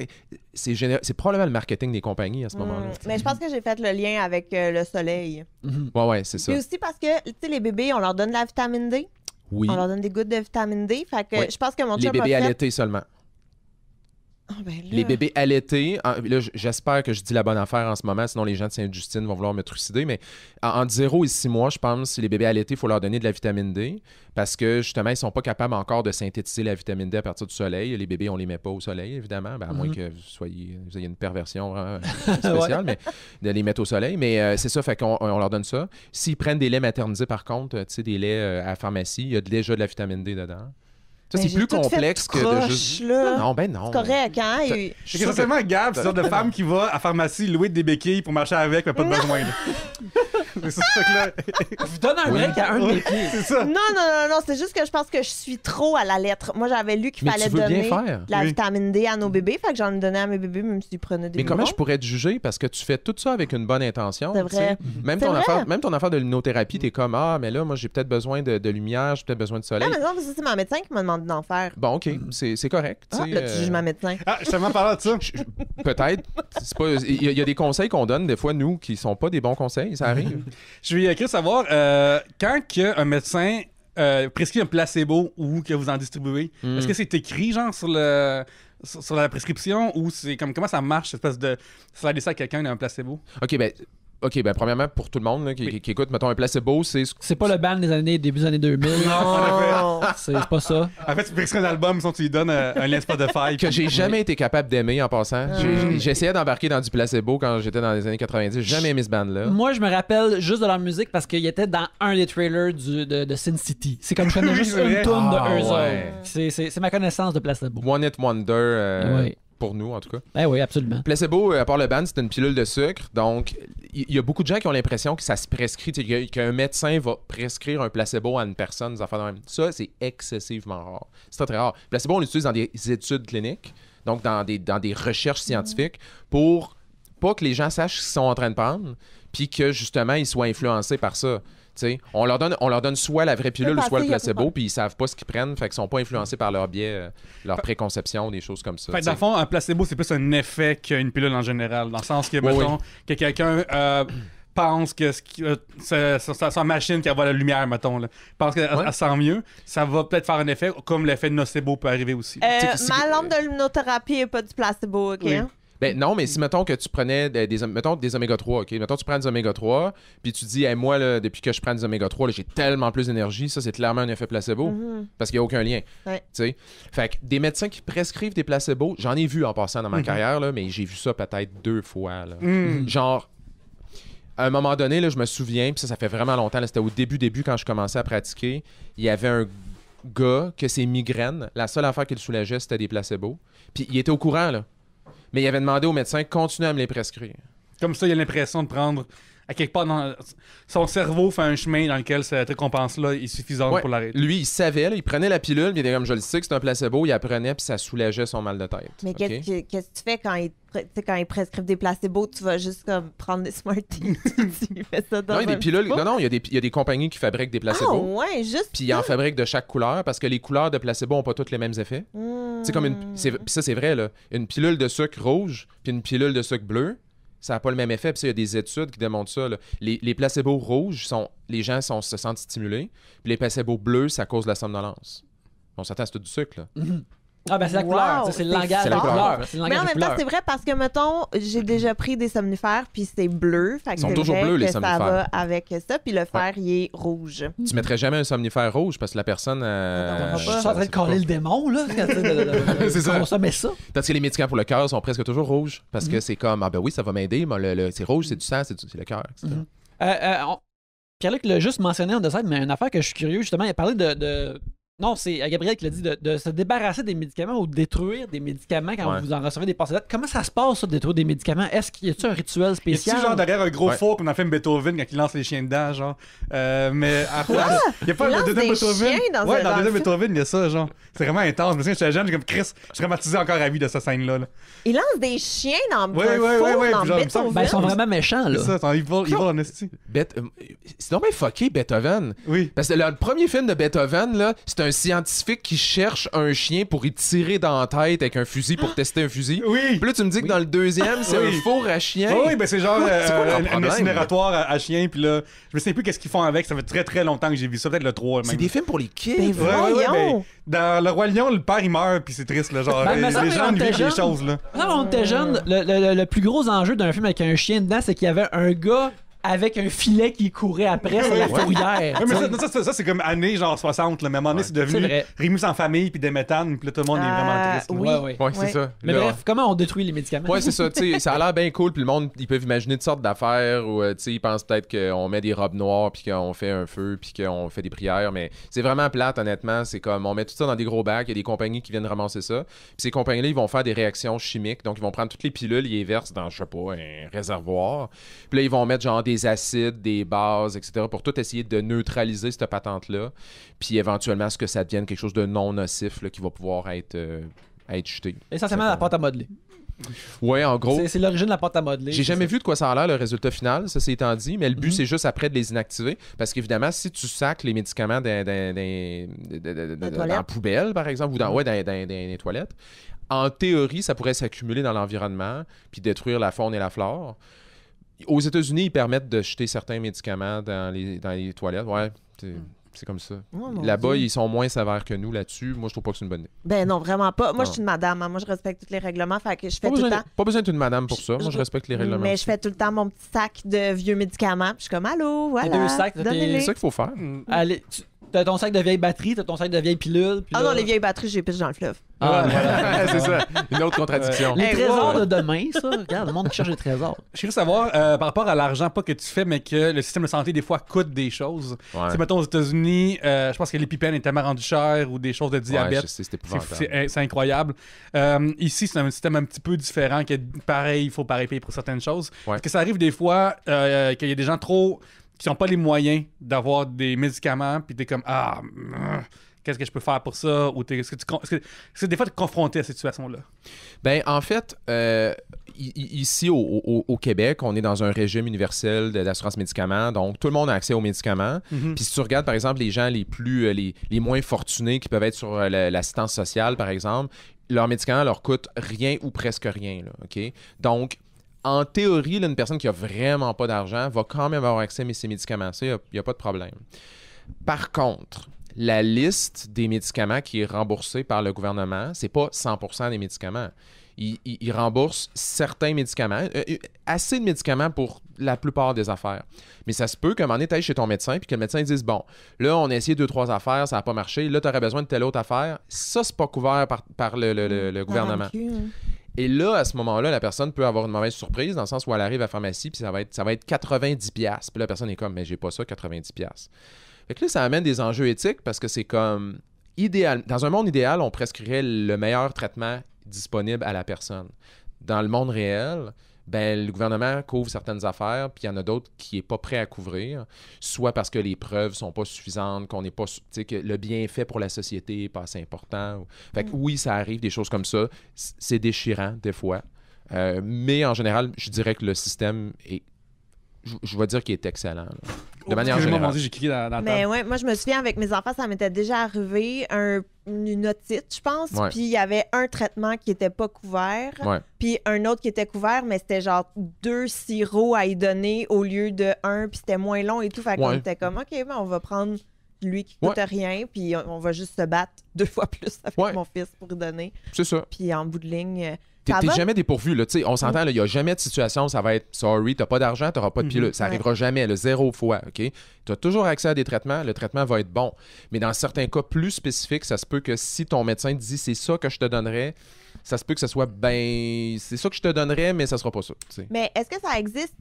C'est probablement le marketing des compagnies à ce moment-là. Mais je pense que j'ai fait le lien avec le soleil. Ouais, c'est ça. Puis aussi parce que, tu sais, les bébés, on leur donne de la vitamine D. Oui. On leur donne des gouttes de vitamine D. Fait que je pense que mon chum Les bébés a fait... allaités seulement. Oh, ben là... Les bébés allaités, là, j'espère que je dis la bonne affaire en ce moment, sinon les gens de Sainte-Justine vont vouloir me trucider, mais entre 0 et 6 mois, je pense, les bébés allaités, il faut leur donner de la vitamine D parce que, justement, ils ne sont pas capables encore de synthétiser la vitamine D à partir du soleil. Les bébés, on ne les met pas au soleil, évidemment, à moins que vous ayez une perversion spéciale, mais de les mettre au soleil. Mais c'est ça, fait qu'on leur donne ça. S'ils prennent des laits maternisés, par contre, tu sais, des laits à la pharmacie, il y a déjà de la vitamine D dedans. Ça, c'est plus complexe que de juste... Là. Non, ben non. C'est correct, hein? C'est essentiellement Gab, c'est le genre de femme qui va à la pharmacie louer des béquilles pour marcher avec, mais pas de besoin. C'est ça, fait que là... Vous donne un break à un des pieds. C'est ça. Non, c'est juste que je pense que je suis trop à la lettre. Moi, j'avais lu qu'il fallait donner de la vitamine D à nos bébés, fait que j'en ai donné à mes bébés, même s'ils prenaient des Mais comment je pourrais te juger? Parce que tu fais tout ça avec une bonne intention. C'est vrai. Même ton affaire de luminothérapie, t'es comme, mais là, moi, j'ai peut-être besoin de lumière, j'ai peut-être besoin de soleil. Non, mais non, c'est ma médecin qui m'a demandé d'en faire. Bon, OK, c'est correct. Là, tu juges ma médecin. Justement, parlant de ça. Peut-être. Il y a des conseils qu'on donne, des fois, nous, qui sont pas des bons conseils, ça arrive. Je vais écrire savoir, quand un médecin prescrit un placebo ou que vous en distribuez, est-ce que c'est écrit, genre, sur la prescription ou c'est comme comment ça marche, cette espèce de slider ça à quelqu'un d'un placebo? OK, ben premièrement, pour tout le monde là, qui écoute, mettons, un placebo, c'est pas le ban début des années 2000. Non! C'est pas ça. En fait, tu prescris un album, sinon tu lui donnes un lien Spotify. Que j'ai jamais été capable d'aimer en passant. J'essayais d'embarquer dans du placebo quand j'étais dans les années 90. J'ai jamais aimé ce band-là. Moi, je me rappelle juste de leur musique parce qu'il était dans un des trailers de Sin City. C'est comme je connais juste une tourne de eux autres. C'est ma connaissance de placebo. One Hit Wonder. Pour nous, en tout cas. Oui, absolument. Placebo, à part le ban, c'est une pilule de sucre. Donc, il y a beaucoup de gens qui ont l'impression que ça se prescrit, qu'un médecin va prescrire un placebo à une personne. Ça, c'est excessivement rare. C'est très, très rare. Le placebo, on l'utilise dans des études cliniques, donc dans des recherches scientifiques, pour pas que les gens sachent ce qu'ils sont en train de prendre, puis que, justement, ils soient influencés par ça. T'sais, on leur donne soit la vraie pilule, soit le placebo, puis ils savent pas ce qu'ils prennent, fait qu'ils sont pas influencés par leur biais, leur préconception, des choses comme ça. Fait dans le fond, un placebo, c'est plus un effet qu'une pilule en général, dans le sens que, mettons, que quelqu'un pense que sa machine qui envoie la lumière, mettons, là, pense qu'elle sent mieux, ça va peut-être faire un effet, comme l'effet de nocebo peut arriver aussi. Ma lampe de luminothérapie n'est pas du placebo, OK? Oui. Ben non, mais si, mettons, que tu prenais des oméga 3, OK? Mettons, tu prends des oméga 3, puis tu dis, hey, moi, là, depuis que je prends des oméga 3, là, j'ai tellement plus d'énergie. Ça, c'est clairement un effet placebo, parce qu'il n'y a aucun lien. Ouais. Fait que des médecins qui prescrivent des placebos, j'en ai vu en passant dans ma carrière, là, mais j'ai vu ça peut-être 2 fois. Là. Genre, à un moment donné, là, je me souviens, puis ça fait vraiment longtemps, là, c'était au début, quand je commençais à pratiquer, il y avait un gars que ses migraines, la seule affaire qui le soulageait, c'était des placebos. Puis il était au courant, là. Mais il avait demandé au médecin de continuer à me les prescrire. Comme ça, il a l'impression de prendre à quelque part, son cerveau fait un chemin dans lequel cette récompense-là est suffisante pour l'arrêter. Lui, il savait, là, il prenait la pilule, il était comme je le sais que c'est un placebo, il apprenait puis ça soulageait son mal de tête. Mais qu'est-ce que tu fais quand ils prescrivent des placebos? Tu vas juste comme prendre des Smarties. Tu fais ça dans non, il y a des pilules. Non, il y a des compagnies qui fabriquent des placebos. Ah ouais, juste. Puis ils en fabriquent de chaque couleur parce que les couleurs de placebo n'ont pas toutes les mêmes effets. C'est comme puis ça, c'est vrai, là. Une pilule de sucre rouge puis une pilule de sucre bleu, ça n'a pas le même effet. Puis il y a des études qui démontrent ça. Là. Les placebos rouges, les gens se sentent stimulés. Puis les placebos bleus, ça cause la somnolence. On s'attend à c'est tout du sucre, là. Ah ben c'est la couleur, c'est le langage de la couleur. Mais en même temps, c'est vrai parce que, mettons, j'ai déjà pris des somnifères puis c'est bleu. Fait que ils sont toujours bleus, les somnifères. Ça va avec ça, puis le fer, il est rouge. Tu mettrais jamais un somnifère rouge parce que la personne... je suis en train de coller le démon, là. C'est ça. Consommer ça. Parce que les médicaments pour le cœur sont presque toujours rouges parce que c'est comme, ah ben oui, ça va m'aider, mais c'est rouge, c'est du sang, c'est le cœur, etc. Pierre-Luc l'a juste mentionné en dessert, mais une affaire que je suis curieux, justement, il a parlé de... Non, c'est Gabriel qui l'a dit, de se débarrasser des médicaments ou de détruire des médicaments quand vous en recevez des passes. Comment ça se passe, ça, de détruire des médicaments? Est-ce qu'il y a-tu un rituel spécial? Y a-tu genre derrière un gros four comme dans le film Beethoven quand il lance les chiens dedans, genre? Mais après, il y a pas le deuxième Beethoven. Dans le deuxième Beethoven, il y a ça, genre. C'est vraiment intense. Je me souviens, j'étais jeune, j'ai comme Chris, je suis traumatisé encore à vie de cette scène-là. Là. Il lance des chiens dans le four, dans genre, Beethoven. Ben, ils sont vraiment méchants, là. C'est ça, ils volent en esti. C'est donc bien fucké, Beethoven. Oui. Parce que le premier film de Beethoven, là, c'est un scientifique qui cherche un chien pour y tirer dans la tête avec un fusil pour tester un fusil. Oui. Puis là, tu me dis que dans le deuxième, c'est un four à chien. Oui, ben c'est genre un incinératoire à chien. Puis là, je me sais plus qu'est-ce qu'ils font avec. Ça fait très très longtemps que j'ai vu ça. Peut-être le 3 même. C'est des films pour les kids. Ben voyons. Dans Le Roi Lion, le père il meurt. Puis c'est triste. Là, genre, les gens vivent des choses. Là. Non, on était jeunes. Le plus gros enjeu d'un film avec un chien dedans, c'est qu'il y avait un gars avec un filet qui courait après sur la fourrière. Ouais, mais ça c'est comme années genre 60, là. Mais à un moment donné, c'est devenu Rémus en famille puis des méthanes, puis là tout le monde est vraiment triste. Oui, c'est ça. Mais bref, comment on détruit les médicaments? Ouais, c'est ça. Ça a l'air bien cool, puis le monde, ils peuvent imaginer toutes sortes d'affaires, ou ils pensent peut-être qu'on met des robes noires, puis qu'on fait un feu, puis qu'on fait des prières, mais c'est vraiment plate, honnêtement. C'est comme, on met tout ça dans des gros bacs, il y a des compagnies qui viennent ramasser ça, puis ces compagnies-là, ils vont faire des réactions chimiques, donc ils vont prendre toutes les pilules, ils les versent dans, je sais pas, un réservoir, puis là, ils vont mettre genre des acides, des bases, etc. pour tout essayer de neutraliser cette patente-là. Puis éventuellement, ce que ça devienne quelque chose de non nocif là, qui va pouvoir être jeté. Essentiellement la pâte à modeler. Ouais, en gros. C'est l'origine de la pâte à modeler. J'ai jamais vu de quoi ça a l'air, le résultat final, ça c'est étant dit, mais le but c'est juste après de les inactiver. Parce qu'évidemment, si tu sacs les médicaments dans la poubelle, par exemple, ou dans les toilettes, en théorie, ça pourrait s'accumuler dans l'environnement puis détruire la faune et la flore. Aux États-Unis, ils permettent de jeter certains médicaments dans les toilettes. Ouais, c'est comme ça. Là-bas, ils sont moins sévères que nous là-dessus. Moi, je trouve pas que c'est une bonne idée. Ben non, vraiment pas. Moi, je suis une madame. Moi, je respecte tous les règlements. Fait que je fais tout le temps. Pas besoin d'être une madame pour ça. Moi, je respecte les règlements. Mais je fais tout le temps mon petit sac de vieux médicaments. Puis je suis comme, allô, voilà. Les 2 sacs, c'est ça qu'il faut faire. Allez, t'as ton sac de vieilles batteries, t'as ton sac de vieilles pilules. Ah non, les vieilles batteries, j'ai pisse dans le fleuve. Voilà. C'est ça. Une autre contradiction. Les trésors de demain, ça. Regarde, le monde qui cherche des trésors. Je voudrais savoir, par rapport à l'argent, pas que tu fais, mais que le système de santé, des fois, coûte des choses. Tu sais, mettons, aux États-Unis, je pense que l'épipène est tellement rendu cher ou des choses de diabète. Ouais, c'est épouvantable. C'est incroyable. Ici, c'est un système un petit peu différent, que pareil, il faut pareil payer pour certaines choses. Parce que ça arrive des fois qu'il y a des gens qui n'ont pas les moyens d'avoir des médicaments, puis t'es comme, qu'est-ce que je peux faire pour ça? Ou est-ce que des fois, tu es confronté à cette situation-là? Ben, en fait, ici au Québec, on est dans un régime universel d'assurance médicaments, donc tout le monde a accès aux médicaments. Puis si tu regardes, par exemple, les gens les moins fortunés qui peuvent être sur l'assistance sociale, par exemple, leurs médicaments leur coûtent rien ou presque rien. Là, OK? Donc, en théorie, là, une personne qui a vraiment pas d'argent va quand même avoir accès à ces médicaments. Ça, il n'y a pas de problème. Par contre, la liste des médicaments qui est remboursée par le gouvernement, c'est pas 100% des médicaments. Ils remboursent certains médicaments, assez de médicaments pour la plupart des affaires. Mais ça se peut qu'à un moment donné, tu ailles chez ton médecin puis que le médecin dise, bon, là, on a essayé 2-3 affaires, ça n'a pas marché, là, tu aurais besoin de telle autre affaire. Ça, c'est pas couvert par le gouvernement. Et là, à ce moment-là, la personne peut avoir une mauvaise surprise dans le sens où elle arrive à la pharmacie puis ça va être 90$. Puis là, la personne est comme, mais j'ai pas ça, 90$. Fait que là, ça amène des enjeux éthiques parce que c'est comme idéal. Dans un monde idéal, on prescrirait le meilleur traitement disponible à la personne. Dans le monde réel, ben, le gouvernement couvre certaines affaires, puis il y en a d'autres qui n'est pas prêt à couvrir, soit parce que les preuves ne sont pas suffisantes, qu'on n'est pas, que le bienfait pour la société n'est pas assez important. Fait que oui, ça arrive, des choses comme ça. C'est déchirant, des fois. Mais en général, je dirais que le système est, je vais dire qu'il est excellent. Là. De manière générale. J'ai cliqué dans Mais ouais, moi, je me souviens, avec mes enfants, ça m'était déjà arrivé, une otite, je pense, puis il y avait un traitement qui n'était pas couvert, puis un autre qui était couvert, mais c'était genre 2 sirops à y donner au lieu de 1, puis c'était moins long et tout. Fait qu'on était comme, OK, ben, on va prendre lui qui coûte rien, puis on va juste se battre 2 fois plus avec mon fils pour y donner. C'est ça. Puis en bout de ligne... T'es jamais dépourvu, là. On s'entend, il n'y a jamais de situation où ça va être sorry, t'as pas d'argent, t'auras pas de pilule. Ça arrivera jamais, 0 fois, OK? T'as toujours accès à des traitements, le traitement va être bon. Mais dans certains cas plus spécifiques, ça se peut que si ton médecin te dit c'est ça que je te donnerais, ça se peut que ce soit c'est ça que je te donnerais, mais ça sera pas ça. T'sais. Mais est-ce que ça existe?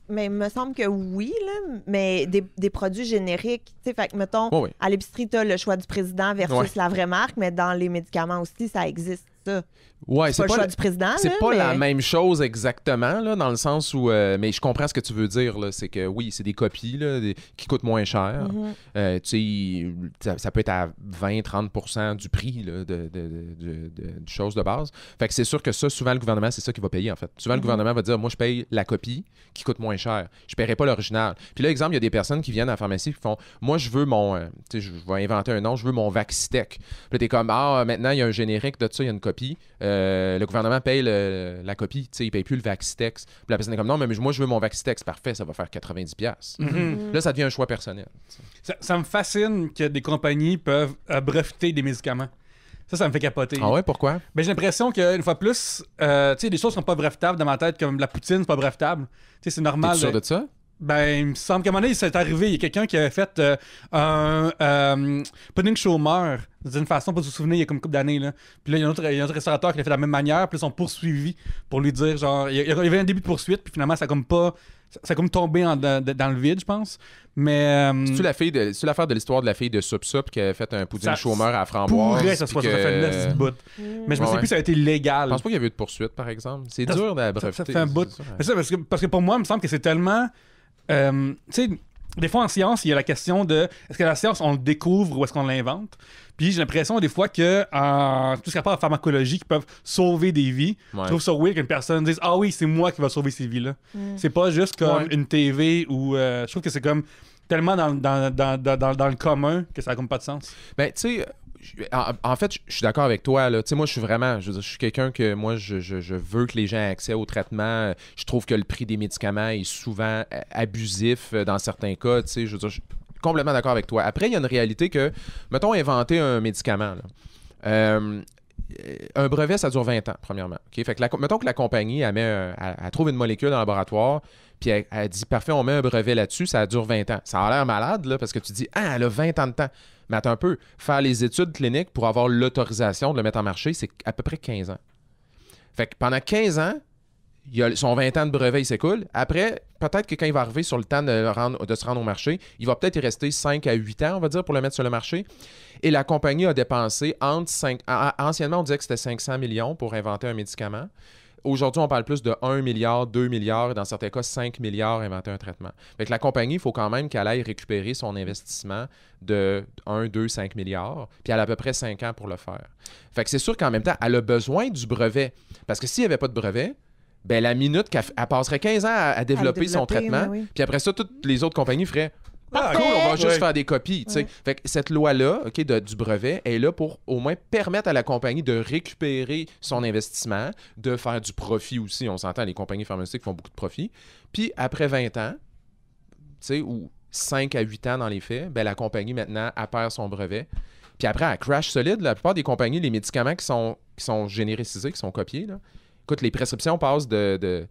Mais il me semble que oui, là, mais des produits génériques. Fait que, mettons, à l'épicerie, t'as le choix du président versus la vraie marque, mais dans les médicaments aussi, ça existe, ça. Ouais, c'est pas le choix du président. C'est pas la même chose exactement, là, dans le sens où... mais je comprends ce que tu veux dire. Là, c'est que oui, c'est des copies là, qui coûtent moins cher. Ça peut être à 20-30% du prix là, de choses de base. Fait que c'est sûr que ça, souvent, le gouvernement, c'est ça qui va payer, en fait. Souvent, le gouvernement va dire, moi, je paye la copie qui coûte moins cher. Je ne paierai pas l'original. Puis là, exemple, il y a des personnes qui viennent à la pharmacie et qui font, moi, je veux mon... je vais inventer un nom, je veux mon Vaxitech. Puis là, t'es comme, maintenant, il y a un générique de ça, il y a une copie. Le gouvernement paye la copie, il ne paye plus le Vaxitex. Puis la personne est comme non, mais moi je veux mon Vaxitex, parfait, ça va faire 90$. Là, ça devient un choix personnel. Ça me fascine que des compagnies peuvent breveter des médicaments. Ça me fait capoter. Ah ouais, pourquoi? Ben, j'ai l'impression qu'une fois plus, des choses sont pas brevetables dans ma tête, comme la poutine, c'est pas brevetable. C'est normal. T'es sûr de ça? Ben, il me semble qu'à un moment donné, c'est arrivé. Il y a quelqu'un qui avait fait un pudding chômeur d'une façon, pas de se souvenir, il y a comme une couple d'années. Là. Puis là, il y a un autre restaurateur qui l'a fait de la même manière. Puis ils sont poursuivis pour lui dire, genre, il y avait un début de poursuite, puis finalement, ça a comme tombé dans le vide, je pense. Mais. C'est-tu l'affaire de l'histoire de la fille de Soup Soup qui avait fait un pudding chômeur à framboise? Pourrait, ça fait une bout. Mais je me sais plus si ça a été légal. Je pense pas qu'il y avait eu de poursuite, par exemple. C'est dur de breveter. Ça fait un bout. Mais ça, parce que pour moi, il me semble que c'est tellement. Tu sais, des fois en science, il y a la question de est-ce que la science, on le découvre ou est-ce qu'on l'invente? Puis j'ai l'impression des fois que tout ce qui a rapport à la pharmacologie qui peuvent sauver des vies, je trouve ça weird qu'une personne dise ah oui, c'est moi qui va sauver ces vies-là. C'est pas juste comme une TV ou je trouve que c'est comme tellement dans le commun que ça n'a comme pas de sens. Ben, tu sais, en fait, je suis d'accord avec toi. Là. Moi, je suis quelqu'un que moi, je veux que les gens aient accès au traitement. Je trouve que le prix des médicaments est souvent abusif dans certains cas. Je suis complètement d'accord avec toi. Après, il y a une réalité que, mettons, inventer un médicament. Là. Un brevet, ça dure 20 ans, premièrement. Okay? Fait que mettons que la compagnie, elle trouve une molécule dans le laboratoire, puis elle dit, parfait, on met un brevet là-dessus, ça dure 20 ans. Ça a l'air malade, là, parce que tu dis, elle a 20 ans de temps. Mais attends un peu, faire les études cliniques pour avoir l'autorisation de le mettre en marché, c'est à peu près 15 ans. Fait que pendant 15 ans, son 20 ans de brevet, il s'écoule. Après, peut-être que quand il va arriver sur le temps de se rendre au marché, il va peut-être y rester 5 à 8 ans, on va dire, pour le mettre sur le marché. Et la compagnie a dépensé anciennement, on disait que c'était 500 millions pour inventer un médicament. Aujourd'hui, on parle plus de 1 milliard, 2 milliards, et dans certains cas, 5 milliards inventer un traitement. Fait que la compagnie, il faut quand même qu'elle aille récupérer son investissement de 1, 2, 5 milliards, puis elle a à peu près 5 ans pour le faire. Fait que c'est sûr qu'en même temps, elle a besoin du brevet. Parce que s'il n'y avait pas de brevet, ben la minute qu'elle passerait 15 ans à développer son traitement, puis après ça, toutes les autres compagnies feraient cool, on va juste faire des copies. Fait que cette loi-là, du brevet, est là pour au moins permettre à la compagnie de récupérer son investissement, de faire du profit aussi. On s'entend, les compagnies pharmaceutiques font beaucoup de profit. Puis après 20 ans, ou 5 à 8 ans dans les faits, ben, la compagnie maintenant, elle perd son brevet. Puis après, elle crash solide. La plupart des compagnies, les médicaments qui sont généricisés, qui sont copiés, là, écoute, les prescriptions passent de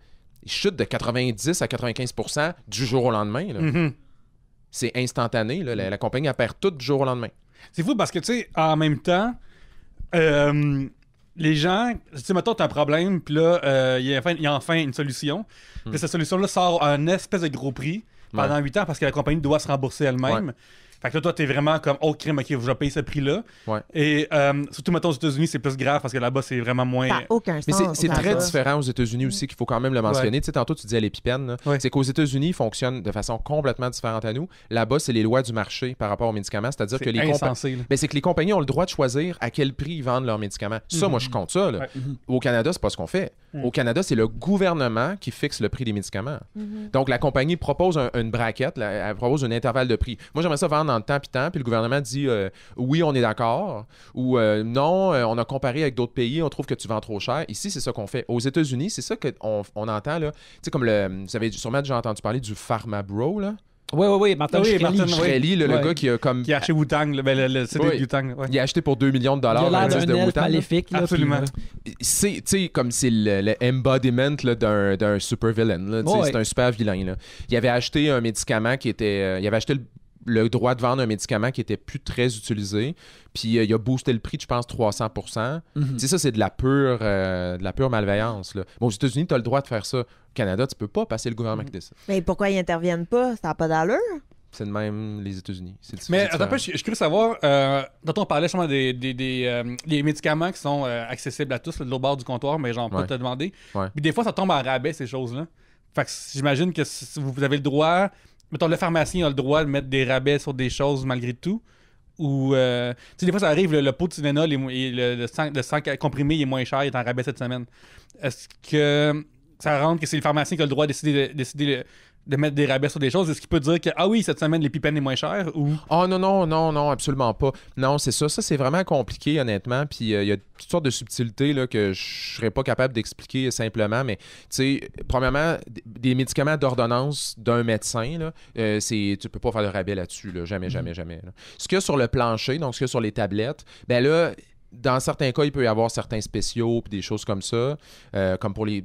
chutent de 90 à 95% du jour au lendemain. Là. C'est instantané. Là. La compagnie, elle perd tout du jour au lendemain. C'est fou parce que, tu sais, en même temps, les gens, tu sais, mettons, t'as un problème, puis là, il y a enfin une solution. Puis cette solution-là sort un espèce de gros prix pendant 8 ans parce que la compagnie doit se rembourser elle-même. Fait que là, toi, t'es vraiment comme, oh, crime, ok, je vais payer ce prix-là. Ouais. Et surtout, mettons, aux États-Unis, c'est plus grave parce que là-bas, c'est vraiment moins. Ça n'a aucun sens. Mais c'est très ça. différent aux États-Unis aussi, qu'il faut quand même le mentionner. Tu sais, tantôt, tu disais l'épipène. Là. Ouais. C'est qu'aux États-Unis, ils fonctionnent de façon complètement différente à nous. Là-bas, c'est les lois du marché par rapport aux médicaments. C'est-à-dire que les insensé, là. ben, c'est que les compagnies ont le droit de choisir à quel prix ils vendent leurs médicaments. Ça, moi, je compte ça. Là. Ouais. Au Canada, c'est pas ce qu'on fait. Au Canada, c'est le gouvernement qui fixe le prix des médicaments. Donc, la compagnie propose une braquette, elle propose un intervalle de prix. Moi, j'aimerais ça vendre dans le temps, puis le gouvernement dit oui, on est d'accord, ou non, on a comparé avec d'autres pays, on trouve que tu vends trop cher. Ici, c'est ça qu'on fait. Aux États-Unis, c'est ça qu'on entend, là. Tu sais, comme vous avez sûrement déjà entendu parler du Pharma Bro, là. Oui, Martin Shkreli, le gars qui a comme... Qui a acheté Wu-Tang, le CD de Wu-Tang. Ouais. Il a acheté pour $2 millions Il a l'air un disque de d'un elfe Wu-Tang. maléfique. Là, Absolument. C'est, tu sais, comme c'est le embodiment là, d'un super villain. Là, c'est un super vilain. Là. Il avait acheté un médicament qui était... il avait acheté le droit de vendre un médicament qui était plus très utilisé. Puis il a boosté le prix, je pense, 300%. Tu sais, ça, c'est de la pure malveillance. Là. Bon, aux États-Unis, tu as le droit de faire ça. Au Canada, tu peux pas passer le gouvernement qui décide. Mais pourquoi ils interviennent pas? Ça n'a pas d'allure? C'est de même les États-Unis. Mais attends, je suis curieux de savoir, dont on parlait justement des médicaments qui sont accessibles à tous, de l'autre bord du comptoir, mais genre, pas te demander. Ouais. Puis des fois, ça tombe en rabais, ces choses-là. Fait que j'imagine que si vous avez le droit, mettons, le pharmacien a le droit de mettre des rabais sur des choses malgré tout. Ou, tu sais, des fois, ça arrive, le pot de Tylenol et le sang comprimé il est moins cher, il est en rabais cette semaine. Est-ce que ça rentre que c'est le pharmacien qui a le droit de décider de mettre des rabais sur des choses? Est-ce qu'il peut dire que, ah oui, cette semaine, l'épipène est moins cher? Ou... Oh non, absolument pas. Non, c'est ça. Ça, c'est vraiment compliqué, honnêtement. Puis il y a toutes sortes de subtilités là, que je serais pas capable d'expliquer simplement. Mais, tu sais, premièrement, des médicaments d'ordonnance d'un médecin, là, tu peux pas faire de rabais là-dessus. Là. Jamais. Là. Ce qu'il y a sur le plancher, donc ce qu'il y a sur les tablettes, ben là... Dans certains cas, il peut y avoir certains spéciaux puis des choses comme ça, comme pour des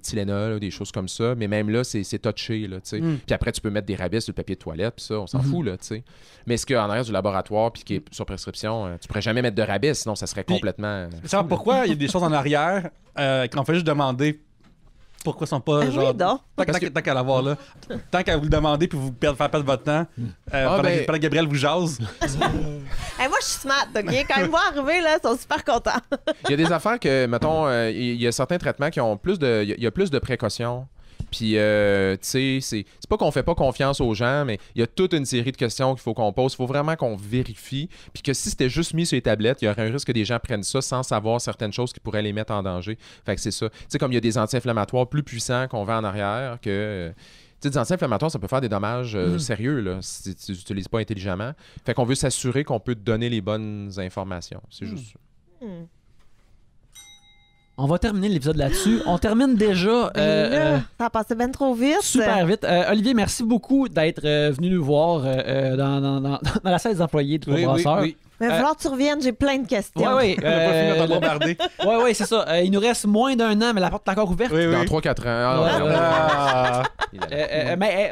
Tylenol, des choses comme ça. Mais même là, c'est touché, là, tu sais. Puis après, tu peux mettre des rabais sur le papier de toilette, puis ça, on s'en fout, là, tu sais. Mais ce qu'il y a en arrière du laboratoire puis qui est sur prescription, tu pourrais jamais mettre de rabais, sinon ça serait complètement... pourquoi il y a des choses en arrière qu'on fait juste demander pourquoi ils sont pas genre... Oui, tant qu'à l'avoir là. Tant qu'à vous le demander puis vous faire perdre votre temps, pendant que Gabriel vous jase. Moi, je suis smart, OK? Quand ils me voient arriver, là, ils sont super contents. Il y a des affaires que, mettons, il y a certains traitements qui ont plus de... Il y a plus de précautions. Puis, tu sais, c'est pas qu'on fait pas confiance aux gens, mais il y a toute une série de questions qu'il faut qu'on pose. Il faut vraiment qu'on vérifie. Puis que si c'était juste mis sur les tablettes, il y aurait un risque que des gens prennent ça sans savoir certaines choses qui pourraient les mettre en danger. Fait que c'est ça. Tu sais, comme il y a des anti-inflammatoires plus puissants qu'on vend en arrière que... Tu sais, des anti-inflammatoires, ça peut faire des dommages sérieux là, si tu n'utilises pas intelligemment. Fait qu'on veut s'assurer qu'on peut te donner les bonnes informations. C'est juste ça. On va terminer l'épisode là-dessus. On termine déjà. Ça a passé bien trop vite. Super vite. Olivier, merci beaucoup d'être venu nous voir dans la salle des employés de Trois Brasseurs. Mais il va falloir que tu reviennes, j'ai plein de questions. Oui. On n'a pas fini de bombarder. Oui, c'est ça. Il nous reste moins d'un an, mais la porte est encore ouverte. Dans 3-4 ans. Mais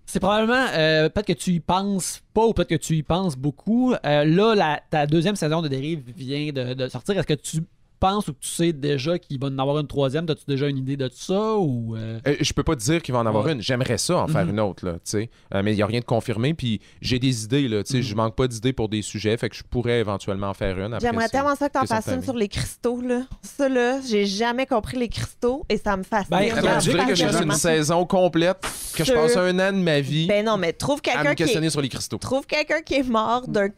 c'est probablement peut-être que tu y penses pas ou peut-être que tu y penses beaucoup. Là, ta deuxième saison de Dérive vient de sortir. Est-ce que tu penses ou que tu sais déjà qu'il va en avoir une troisième? As-tu déjà une idée de ça? Ou je peux pas te dire qu'il va en avoir une. J'aimerais ça en faire une autre, là, tu sais. Mais il n'y a rien de confirmé. Puis j'ai des idées, là, tu sais. Je manque pas d'idées pour des sujets. Fait que je pourrais éventuellement en faire une. J'aimerais tellement ça que t'en fasses une sur les cristaux, là. Ça, là, j'ai jamais compris les cristaux et ça me fascine. Tu dirais que je fasse une saison complète, que je passe un an de ma vie non, mais trouve à me questionner sur les cristaux. Trouve quelqu'un qui est mort d'un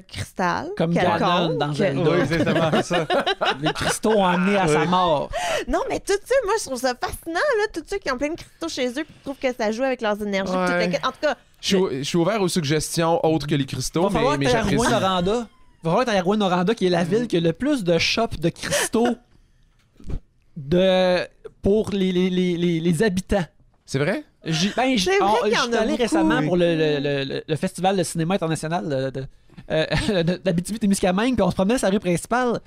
cristal. Comme Ganon dans Zelda. Oui, c'est exactement ça. Les cristaux ont amené à sa mort. Non, mais tout ça, moi, je trouve ça fascinant, là. Tous ceux qui ont plein de cristaux chez eux puis qui trouvent que ça joue avec leurs énergies. Ouais. En tout cas... Je suis ouvert aux suggestions autres que les cristaux, mais j'apprécie. Il va falloir que tu ailles à Rouen-Noranda, qui est la ville qui a le plus de shops de cristaux pour les habitants. C'est vrai? J'étais allé récemment pour le Festival de cinéma international d'Abitibi-Témiscamingue, puis on se promenait sur la rue principale.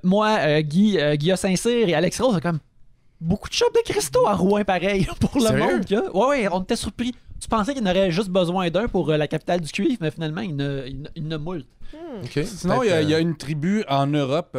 Moi, Guillaume Saint-Cyr et Alex Rose, comme beaucoup de shops de cristaux à Rouen, pareil, pour le monde. Oui, on était surpris. Tu pensais qu'il y en aurait juste besoin d'un pour la capitale du cuivre, mais finalement, il ne moult. Okay. Sinon, il y a une tribu en Europe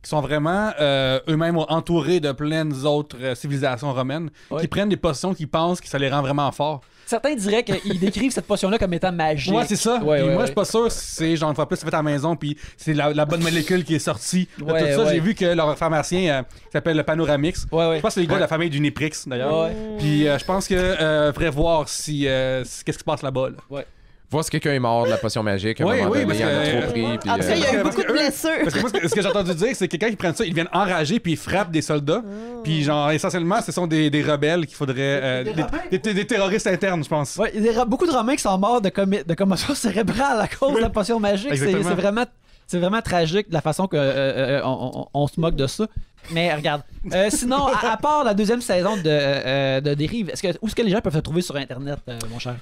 qui sont vraiment eux-mêmes entourés de plein d'autres civilisations romaines qui prennent des potions qui pensent que ça les rend vraiment forts. Certains diraient qu'ils décrivent cette potion-là comme étant magique. Ouais, c'est ça. Ouais, Puis ouais, moi, ouais. je suis pas sûr si c'est genre une fois plus fait à la maison, puis c'est la bonne molécule qui est sortie. De Ouais, tout ça, ouais. j'ai vu que leur pharmacien s'appelle le Panoramix. Ouais, ouais. Je pense que c'est les gars de la famille du Niprix, d'ailleurs. Ouais. Puis je pense que faudrait voir si qu'est-ce qui se passe là-bas. Là. Voir si quelqu'un est mort de la potion magique. À un Oui, moment oui, donné, parce il en a que- trop pris. puis, En tout cas, il y a eu Parce beaucoup que de eux- blessures. Parce que moi, ce que j'ai entendu dire, c'est que quand ils prennent ça, ils viennent enragés puis ils frappent des soldats. Puis genre, essentiellement, ce sont des rebelles qu'il faudrait... des terroristes internes, je pense. Ouais, il y a beaucoup de Romains qui sont morts de commotion cérébrale à cause de la potion magique. Exactement. C'est vraiment tragique de la façon que on se moque de ça. Mais regarde, sinon, à part la deuxième saison de Dérive, où est-ce que les gens peuvent te trouver sur Internet, mon cher?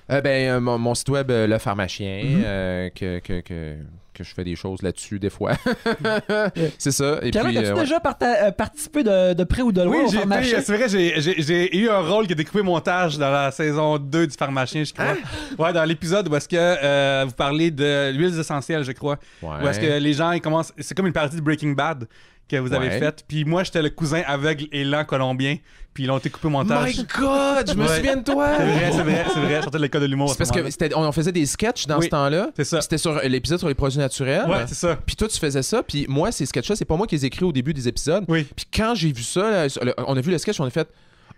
Mon site web, Le Pharmacien, que je fais des choses là-dessus des fois. C'est ça. Et Pierre-Luc, puis, as-tu déjà participé de près ou de loin Oui, au Pharmacien? c'est vrai, j'ai eu un rôle qui a découpé montage dans la saison 2 du Pharmacien, je crois. Ouais, dans l'épisode où est-ce que vous parlez de l'huile essentielle, je crois. Ouais. Où est-ce que les gens, ils commencent... C'est comme une partie de Breaking Bad que vous avez Ouais. faite. Puis moi, j'étais le cousin aveugle et lent colombien. Puis ils l'ont découpé au montage. My God, je me Ouais. souviens de toi. C'est vrai. Je sortais de l'école de l'humour. C'est parce que on faisait des sketchs dans Oui. ce temps-là. C'est ça. Puis c'était sur l'épisode sur les produits naturels. Ouais, c'est ça. Puis toi, tu faisais ça. Puis moi, ces sketchs-là, c'est pas moi qui les ai écrits au début des épisodes. Oui. Puis quand j'ai vu ça, on a vu le sketch, on a fait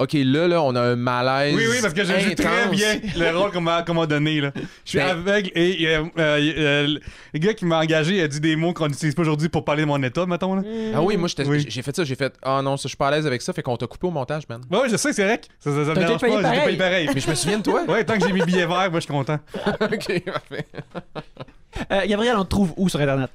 OK, là, on a un malaise. Oui, parce que je joue très intense. bien le rôle qu'on m'a donné. Là. Je suis Ben- aveugle et le gars qui m'a engagé a dit des mots qu'on n'utilise pas aujourd'hui pour parler de mon état, mettons. Là. Ah oui, moi, Oui. j'ai fait ça. J'ai fait ah non, ça, je suis pas à l'aise avec ça. Fait qu'on t'a coupé au montage, man. Ouais, je sais, c'est vrai. Ça me T'as dérange été payé pas, j'ai été payé pareil. pareil. Mais je me souviens de toi. Ouais, tant que j'ai mes billets verts, moi je suis content. OK, parfait. Gabriel, on te trouve où sur Internet?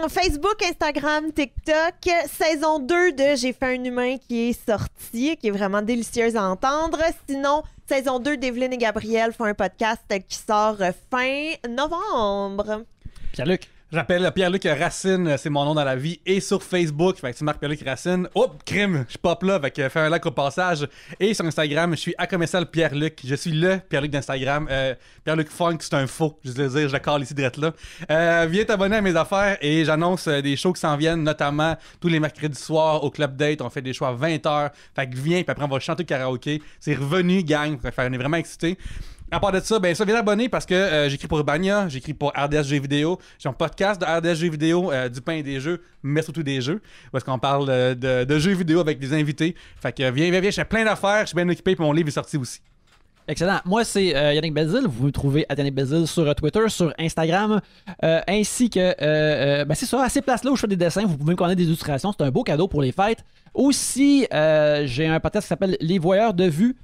Facebook, Instagram, TikTok. Saison 2 de J'ai fait un humain qui est sortie, qui est vraiment délicieuse à entendre. Sinon, saison 2 d'Evelyne et Gabriel font un podcast qui sort fin novembre. Pierre-Luc. J'appelle Pierre-Luc Racine, c'est mon nom dans la vie, et sur Facebook, fait que tu marques Pierre-Luc Racine. Hop, crime, je pop là, fait que fais un like au passage. Et sur Instagram, je suis @commercial Pierre-Luc. Je suis le Pierre-Luc d'Instagram. Pierre-Luc Funk, c'est un faux, je veux dire, je le cale ici direct là. Viens t'abonner à mes affaires et j'annonce des shows qui s'en viennent, notamment tous les mercredis soirs au Club Date. On fait des shows à 20h. Fait que viens, puis après on va chanter karaoké. C'est revenu, gang. Fait que on est vraiment excités. À part de ça, viens t'abonner parce que j'écris pour Urbania, j'écris pour RDS Jeux Vidéo. J'ai un podcast de RDS Jeux Vidéo, du pain et des jeux, mais surtout des jeux. Parce qu'on parle de jeux vidéo avec des invités. Fait que viens, je fais plein d'affaires, je suis bien occupé, puis mon livre est sorti aussi. Excellent. Moi, c'est Yannick Belzil. Vous me trouvez à Yannick Belzil sur Twitter, sur Instagram, ainsi que, c'est ça, à ces places-là où je fais des dessins, vous pouvez me connaître des illustrations. C'est un beau cadeau pour les fêtes. Aussi, j'ai un podcast qui s'appelle Les Voyeurs de Vue,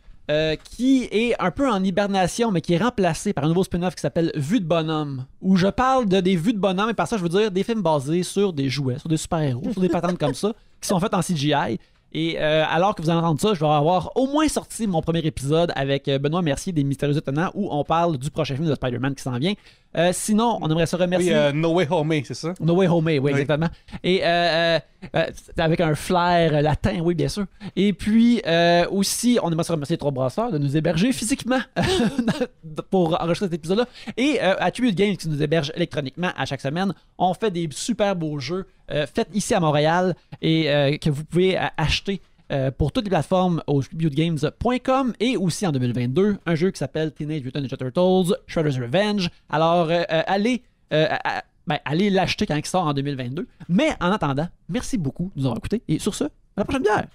qui est un peu en hibernation, mais qui est remplacé par un nouveau spin-off qui s'appelle Vue de bonhomme, où je parle des vues de bonhomme, et par ça, je veux dire des films basés sur des jouets, sur des super-héros, sur des patentes comme ça, qui sont faits en CGI. Et alors que vous allez entendre ça, je vais avoir au moins sorti mon premier épisode avec Benoît Mercier des Mystérieux Étonnants, où on parle du prochain film de Spider-Man qui s'en vient. Sinon, on aimerait se remercier... Oui, No Way Home, c'est ça? No Way Home, oui, Oui. exactement. Et avec un flair latin, oui, bien sûr. Et puis, aussi, on aimerait se remercier les Trois Brasseurs de nous héberger physiquement pour enregistrer cet épisode-là. Et Attribute Games qui nous héberge électroniquement à chaque semaine. On fait des super beaux jeux faits ici à Montréal et que vous pouvez acheter pour toutes les plateformes au attributegames.com et aussi en 2022, un jeu qui s'appelle Teenage Mutant Ninja Turtles Shredder's Revenge. Alors, allez l'acheter quand il sort en 2022. Mais en attendant, merci beaucoup de nous avoir écoutés et sur ce, à la prochaine bière!